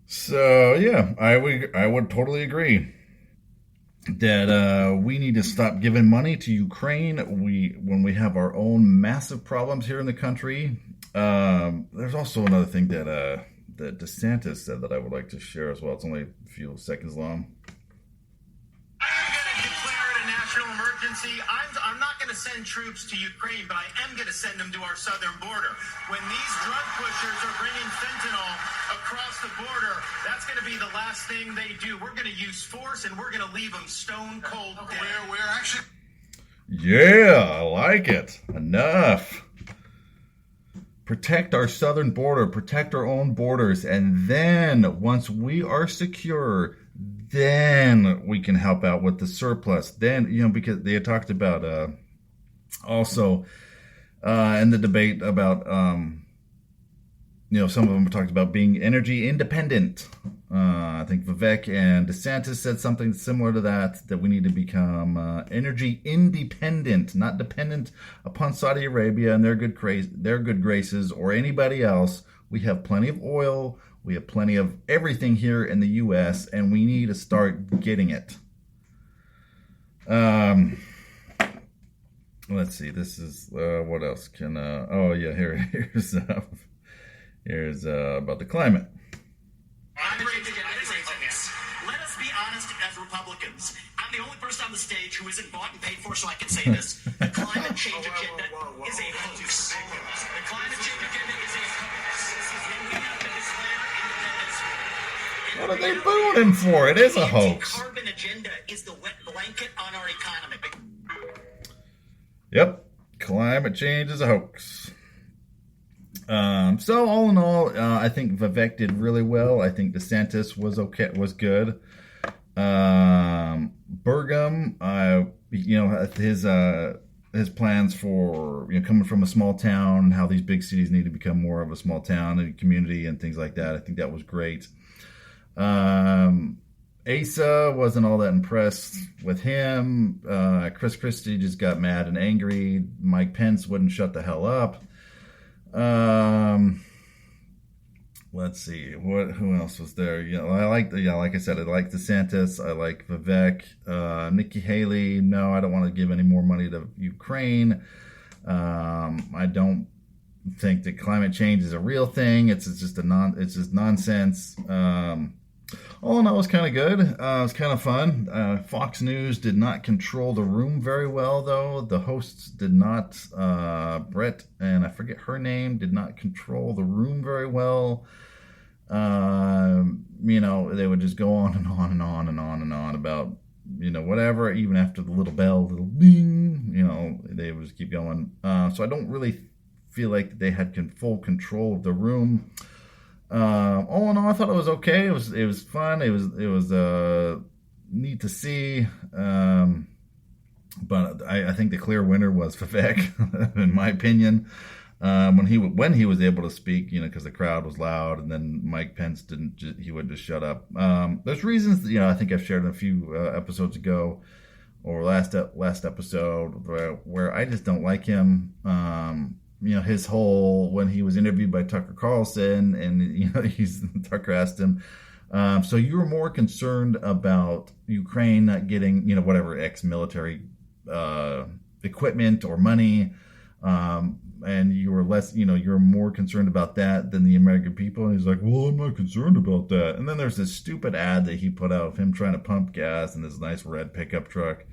A: So, yeah, I would totally agree that we need to stop giving money to Ukraine when we have our own massive problems here in the country. There's also another thing that DeSantis said that I would like to share as well. It's only a few seconds long.
I: I am going to declare it a national emergency. I'm not going to send troops to Ukraine, but I am going to send them to our southern border. When these drug pushers are bringing fentanyl across the border, that's going to be the last thing they do. We're going to use force, and we're going to leave them stone cold dead.
H: We're actually...
A: Yeah, I like it. Enough. Protect our southern border, protect our own borders, and then once we are secure, then we can help out with the surplus. Then, because they had talked about also in the debate about, some of them talked about being energy independent. I think Vivek and DeSantis said something similar to that we need to become energy independent, not dependent upon Saudi Arabia and their good graces or anybody else. We have plenty of oil. We have plenty of everything here in the U.S., and we need to start getting it. Let's see. This is what else can? Here's about the climate.
J: Let us be honest as Republicans. I'm the only person on the stage who isn't bought and paid for, so I can say this. The climate change agenda is a hoax. The climate change agenda is a hoax. And we have to declare independence.
A: What are they booing him for? It is a hoax.
J: The carbon agenda is the wet blanket on our economy.
A: Yep. Climate change is a hoax. So all in all, I think Vivek did really well. I think DeSantis was good. Burgum, his plans for coming from a small town, how these big cities need to become more of a small town and community and things like that. I think that was great. Asa wasn't all that impressed with him. Chris Christie just got mad and angry. Mike Pence wouldn't shut the hell up. Let's see who else was there. Like I said, I like DeSantis. I like Vivek. Nikki Haley. No, I don't want to give any more money to Ukraine. I don't think that climate change is a real thing. It's just nonsense. All in all, it was kind of good. It was kind of fun. Fox News did not control the room very well, though. The hosts did not. Brett, and I forget her name, did not control the room very well. They would just go on and on and on and on and on about, whatever, even after the little bell, little ding, they would just keep going. So I don't really feel like they had full control of the room. All in all, I thought it was okay. It was fun. It was neat to see. But I think the clear winner was Vivek, in my opinion. When he was able to speak, because the crowd was loud, and then Mike Pence he would just shut up. There's reasons, I think I've shared in a few episodes ago, or last episode, where I just don't like him. His whole, when he was interviewed by Tucker Carlson, and Tucker asked him, so you were more concerned about Ukraine not getting whatever ex-military equipment or money, and you were less, you're more concerned about that than the American people. And he's like, well, I'm not concerned about that. And then there's this stupid ad that he put out of him trying to pump gas in this nice red pickup truck.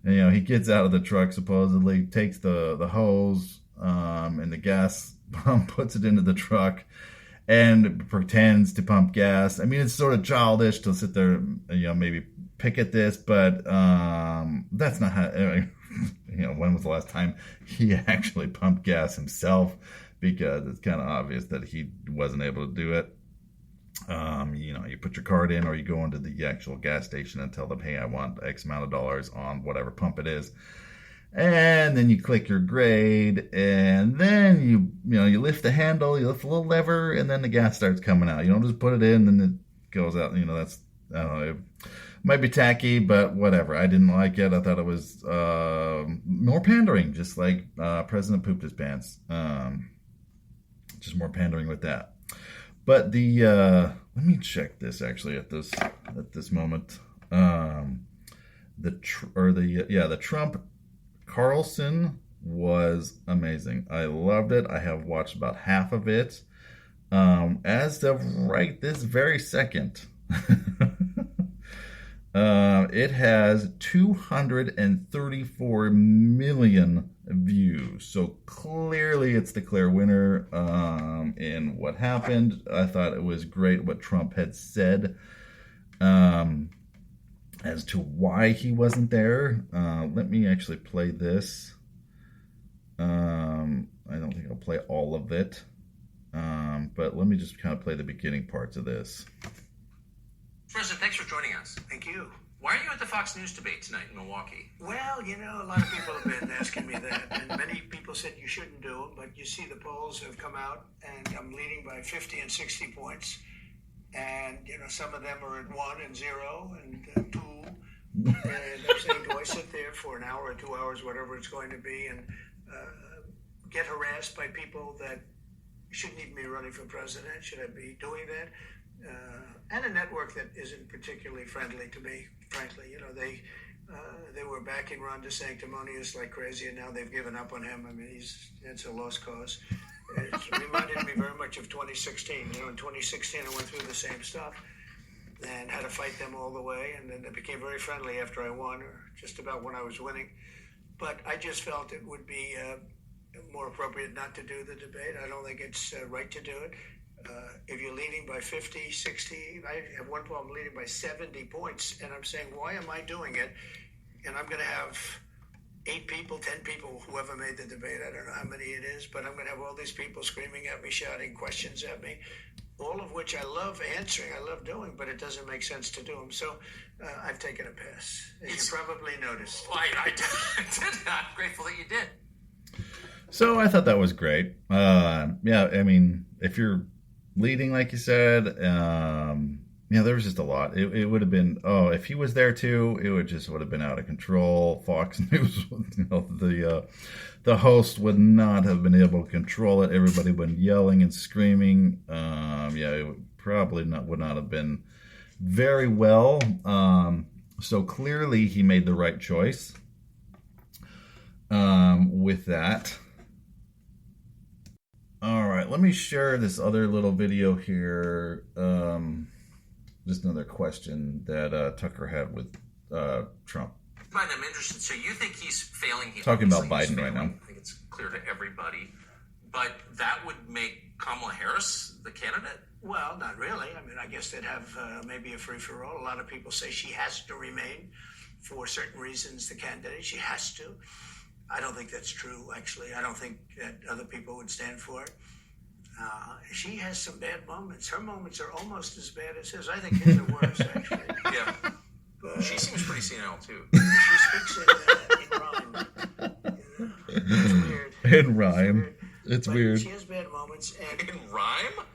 A: And, he gets out of the truck, supposedly, takes the hose and the gas pump, puts it into the truck, and pretends to pump gas. I mean, it's sort of childish to sit there, maybe pick at this, but that's not how, when was the last time he actually pumped gas himself? Because it's kind of obvious that he wasn't able to do it. You put your card in, or you go into the actual gas station and tell them, hey, I want X amount of dollars on whatever pump it is. And then you click your grade, and then you lift the handle, you lift a little lever, and then the gas starts coming out. You don't just put it in and it goes out. That's, I don't know, it might be tacky, but whatever. I didn't like it. I thought it was more pandering, just like President pooped his pants. Just more pandering with that. But let me check this actually at this moment. The Trump Carlson was amazing. I loved it. I have watched about half of it. As of right this very second, it has 234 million views. So clearly it's the clear winner in what happened. I thought it was great what Trump had said as to why he wasn't there. Let me actually play this. I don't think I'll play all of it, but let me just kind of play the beginning parts of this.
K: President, thanks for joining us.
H: Thank you.
K: Why are you at the Fox News debate tonight in Milwaukee?
H: Well, a lot of people have been asking me that, and many people said you shouldn't do them, but you see the polls have come out, and I'm leading by 50 and 60 points, and, some of them are at 1 and 0 and 2, and I'm saying, do I sit there for an hour or 2 hours, whatever it's going to be, and get harassed by people that shouldn't even be running for president? Should I be doing that? And a network that isn't particularly friendly to me, frankly. They were backing Ron DeSanctimonious like crazy, and now they've given up on him. I mean, it's a lost cause. It reminded me very much of 2016. In 2016, I went through the same stuff and had to fight them all the way, and then they became very friendly after I won, or just about when I was winning. But I just felt it would be more appropriate not to do the debate. I don't think it's right to do it. If you're leading by 50, 60, I have one problem leading by 70 points, and I'm saying, why am I doing it? And I'm going to have 8 people, 10 people, whoever made the debate, I don't know how many it is, but I'm going to have all these people screaming at me, shouting questions at me, all of which I love answering, I love doing, but it doesn't make sense to do them. So I've taken a pass, as you probably noticed.
K: Well, I did. I'm grateful that you did.
A: So I thought that was great. I mean, if you're leading, like you said, there was just a lot. It would have been, if he was there too, it would have been out of control. Fox News, the host would not have been able to control it. Everybody would been yelling and screaming. It would not have been very well. So clearly he made the right choice with that. All right, let me share this other little video here. Just another question that Tucker had with Trump.
K: Biden, I'm interested. So you think he's failing?
A: Talking about Biden right now.
K: I think it's clear to everybody. But that would make Kamala Harris the candidate?
H: Well, not really. I mean, I guess they'd have maybe a free-for-all. A lot of people say she has to remain for certain reasons, the candidate. She has to. I don't think that's true, actually. I don't think that other people would stand for it. She has some bad moments. Her moments are almost as bad as his. I think his are worse, actually.
K: Yeah. But she seems pretty senile, too.
H: She speaks in rhyme. It's weird.
A: In rhyme. It's weird.
H: She has bad moments. And
K: in rhyme?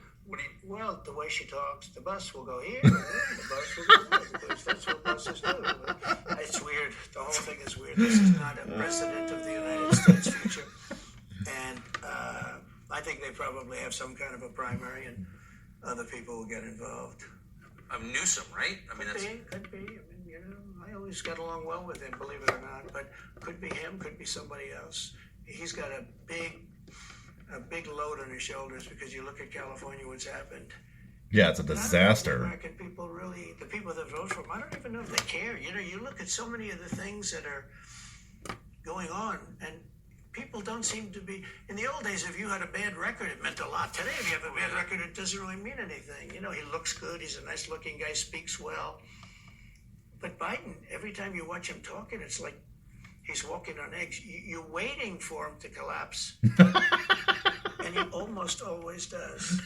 H: Well, the way she talks, the bus will go here, and then the bus will go there, because that's what buses do. It's weird. The whole thing is weird. This is not a president of the United States future. And I think they probably have some kind of a primary, and other people will get involved.
K: Newsom, right? I mean,
H: could be. I mean, I always got along well with him, believe it or not. But could be him, could be somebody else. He's got a big load on his shoulders, because you look at California, what's happened.
A: Yeah, it's a
H: And I don't know if
A: disaster.
H: the American people really, the people that vote for him, I don't even know if they care. You know, you look at so many of the things that are going on, and people don't seem to be. In the old days, if you had a bad record, it meant a lot. Today, if you have a bad record, it doesn't really mean anything. You know, he looks good. He's a nice-looking guy, speaks well. But Biden, every time you watch him talking, it's like he's walking on eggs. You're waiting for him to collapse, and he almost always does.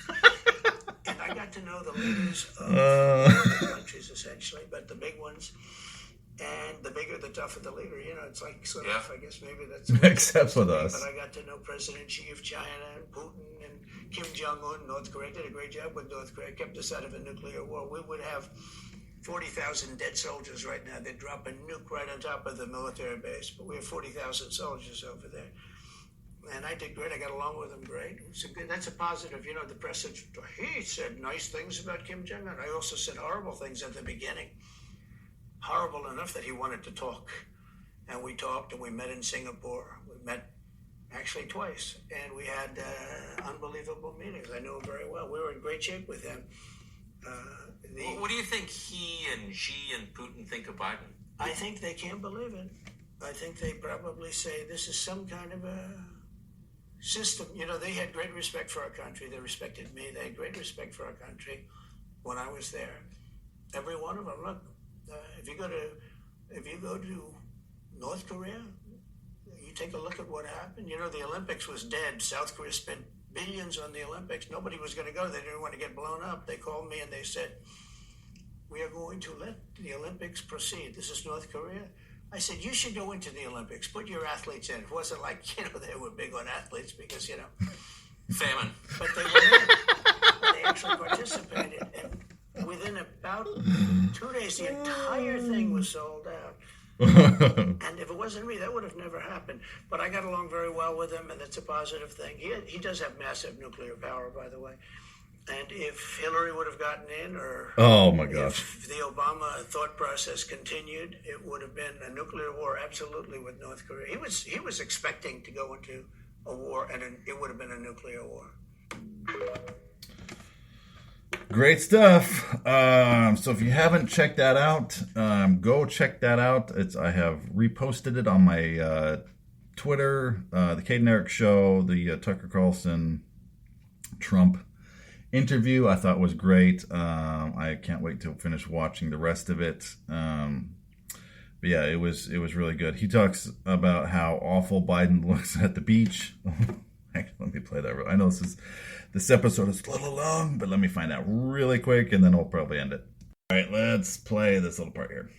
H: And I got to know the leaders of the countries, essentially, but the big ones. And the bigger, the tougher the leader. You know, it's like sort of, I guess maybe that's
A: Except with us.
H: But I got to know President Xi of China and Putin and Kim Jong-un. North Korea did a great job with North Korea. Kept us out of a nuclear war. We would have 40,000 dead soldiers right now. They'd drop a nuke right on top of the military base. But we have 40,000 soldiers over there. And I did great. I got along with them great. That's a positive. You know, the press said, he said nice things about Kim Jong-un. I also said horrible things at the beginning. Horrible enough that he wanted to talk. And we talked, and we met in Singapore. We met actually twice. And we had unbelievable meetings. I knew him very well. We were in great shape with him.
K: What do you think he and Xi and Putin think of Biden?
H: I think they can't believe it. I think they probably say this is some kind of a system. You know, they had great respect for our country. They respected me. They had great respect for our country when I was there. Every one of them. Look, if you go to North Korea, you take a look at what happened. You know, the Olympics was dead. South Korea spent billions on the Olympics. Nobody was going to go. They didn't want to get blown up. They called me and they said, we are going to let the Olympics proceed. This is North Korea. I said, you should go into the Olympics. Put your athletes in. It wasn't like, you know, they were big on athletes because, you know.
K: Famine.
H: But they went in. They actually participated. And within about 2 days, the entire thing was sold out. And if it wasn't me, that would have never happened. But I got along very well with him, and it's a positive thing. He does have massive nuclear power, by the way. And if Hillary would have gotten in, or
A: oh my gosh,
H: if the Obama thought process continued, it would have been a nuclear war, absolutely, with North Korea. He was expecting to go into a war, and it would have been a nuclear war.
A: Great stuff. So if you haven't checked that out, go check that out. I have reposted it on my Twitter, the Kate and Eric Show, the Tucker Carlson Trump interview. I thought was great. I can't wait to finish watching the rest of it. But yeah, it was really good. He talks about how awful Biden looks at the beach. Actually, let me play that. I know this episode is a little long, but let me find out really quick, and then I'll probably end it. All right, let's play this little part here.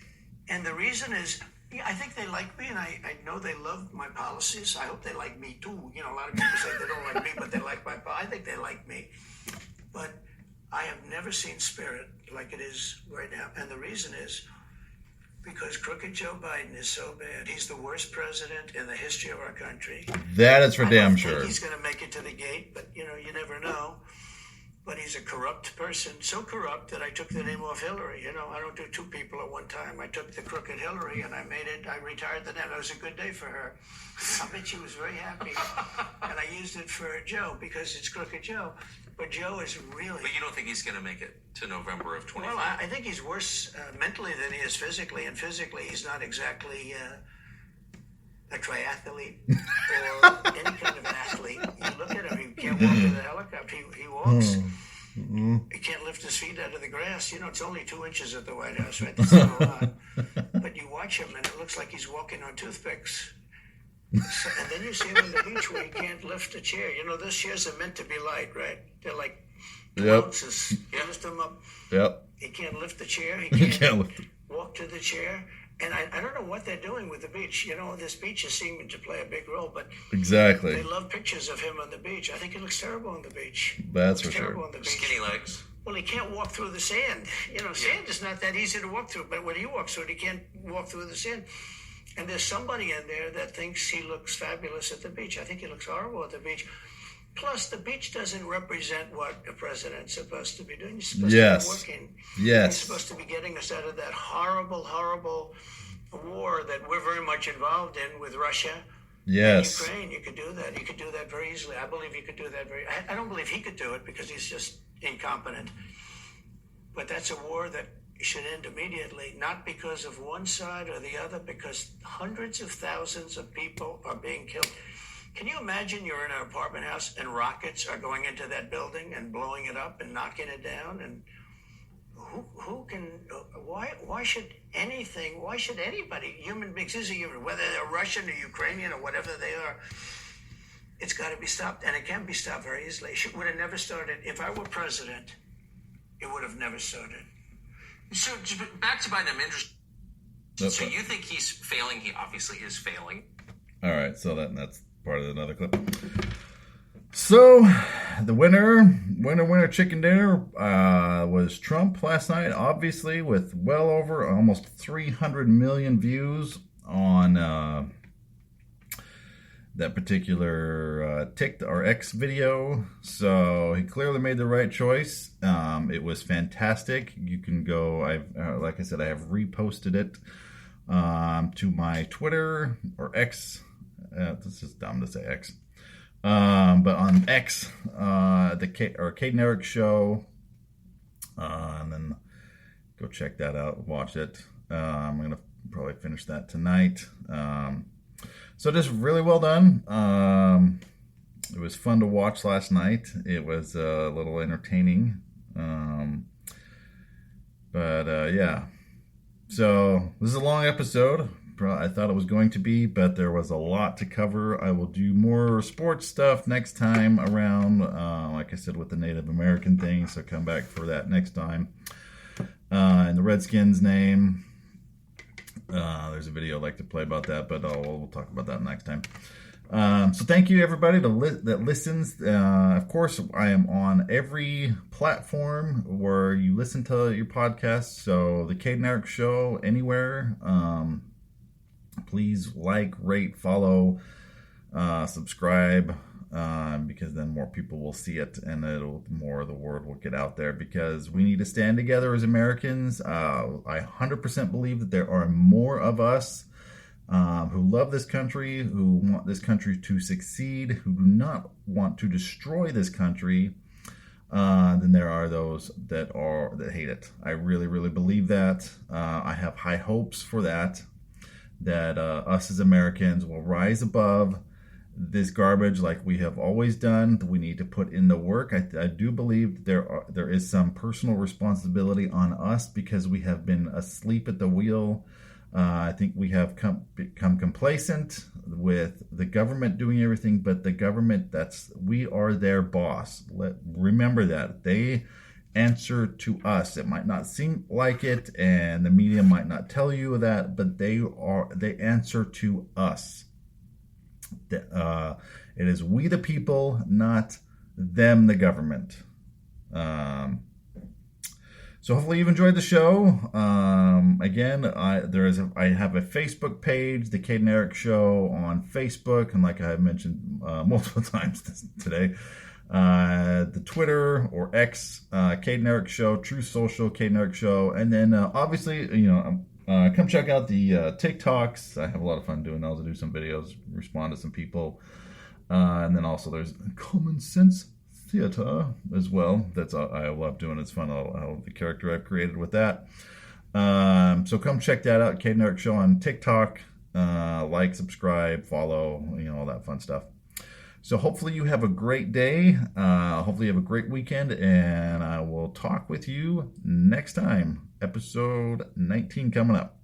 H: And the reason is, I think they like me, and I know they love my policies. I hope they like me too. You know, a lot of people say they don't like me, but they like my policies. I think they like me. But I have never seen spirit like it is right now. And the reason is because crooked Joe Biden is so bad. He's the worst president in the history of our country.
A: That is for damn sure.
H: I don't think he's going to make it to the gate, but, you know, you never know. But he's a corrupt person, so corrupt that I took the name off Hillary. You know, I don't do two people at one time. I took the crooked Hillary and I retired the name. It was a good day for her. I bet she was very happy. And I used it for Joe because it's crooked Joe. But Joe is really...
K: But you don't think he's going to make it to November of 25?
H: Well, I think he's worse mentally than he is physically. And physically, he's not exactly a triathlete or any kind of an athlete. You look at him, he can't walk to the helicopter. He walks. Mm-hmm. He can't lift his feet out of the grass. You know, it's only 2 inches at the White House, right? That's not a lot. But you watch him, and it looks like he's walking on toothpicks. So, and then you see him on the beach where he can't lift a chair. You know, those chairs are meant to be light, right? They're like 2 ounces. You lift them up.
A: Yep.
H: He can't lift the chair. He
A: can't lift it.
H: Walk to the chair. And I don't know what they're doing with the beach. You know, this beach is seeming to play a big role, but
A: exactly.
H: They love pictures of him on the beach. I think he looks terrible on the beach.
A: That's for sure.
H: On the beach.
K: Skinny legs.
H: Well, he can't walk through the sand. You know, sand is not that easy to walk through, but when he walks through it, he can't walk through the sand. And there's somebody in there that thinks he looks fabulous at the beach. I think he looks horrible at the beach. Plus, the beach doesn't represent what a president's supposed to be doing. He's supposed to be working.
A: Yes.
H: He's supposed to be getting us out of that horrible, horrible war that we're very much involved in with Russia.
A: Yes.
H: And Ukraine. You could do that. You could do that very easily. I believe you could do that I don't believe he could do it because he's just incompetent. but that's a war that should end immediately, not because of one side or the other, because hundreds of thousands of people are being killed. Can you imagine you're in an apartment house and rockets are going into that building and blowing it up and knocking it down? And why should anybody, human beings, is a human, whether they're Russian or Ukrainian or whatever they are, it's got to be stopped, and it can be stopped very easily. It would have never started. If I were president, it would have never started.
K: So back to Biden, I'm interested. So you think he's failing? He obviously is failing.
A: All right, so that's part of another clip. So the winner chicken dinner was Trump last night, obviously, with well over almost 300 million views on that particular TikTok or X video. So he clearly made the right choice. It was fantastic. You can go, like I said, I have reposted it to my Twitter or X. This is dumb to say X. But on X, the Kate and Eric show, and then go check that out, watch it. I'm going to probably finish that tonight. So just really well done. It was fun to watch last night. It was a little entertaining. Yeah. So this is a long episode. I thought it was going to be, but there was a lot to cover. I will do more sports stuff next time around, like I said, with the Native American thing. So come back for that next time. In the Redskins' name. There's a video I'd like to play about that, but we'll talk about that next time. So thank you, everybody that listens. Of course, I am on every platform where you listen to your podcast. So the Kate and Eric Show, anywhere. Please like, rate, follow, subscribe, because then more people will see it, and more of the word will get out there, because we need to stand together as Americans. I 100% believe that there are more of us who love this country, who want this country to succeed, who do not want to destroy this country, than there are those that hate it. I really, really believe that. I have high hopes for that us as Americans will rise above this garbage like we have always done. We need to put in the work. I do believe there is some personal responsibility on us, because we have been asleep at the wheel. I think we have become complacent with the government doing everything, but the government, we are their boss. Remember that. They answer to us. It might not seem like it, and the media might not tell you that, but they answer to us. It is we the people, not them the government. So hopefully you've enjoyed the show. Again, I have a Facebook page, the Kate and Eric Show on Facebook, and like I mentioned multiple times today, the Twitter or X, Kate and Eric Show, True Social, Kate and Eric Show, and then obviously, come check out the TikToks. I have a lot of fun doing those. I do some videos, respond to some people, and then also there's Common Sense Theater as well. I love doing. It's fun. I love the character I've created with that. So come check that out. Kate and Eric Show on TikTok. Like, subscribe, follow, all that fun stuff. So hopefully you have a great day. Hopefully you have a great weekend, and I will talk with you next time. Episode 19 coming up.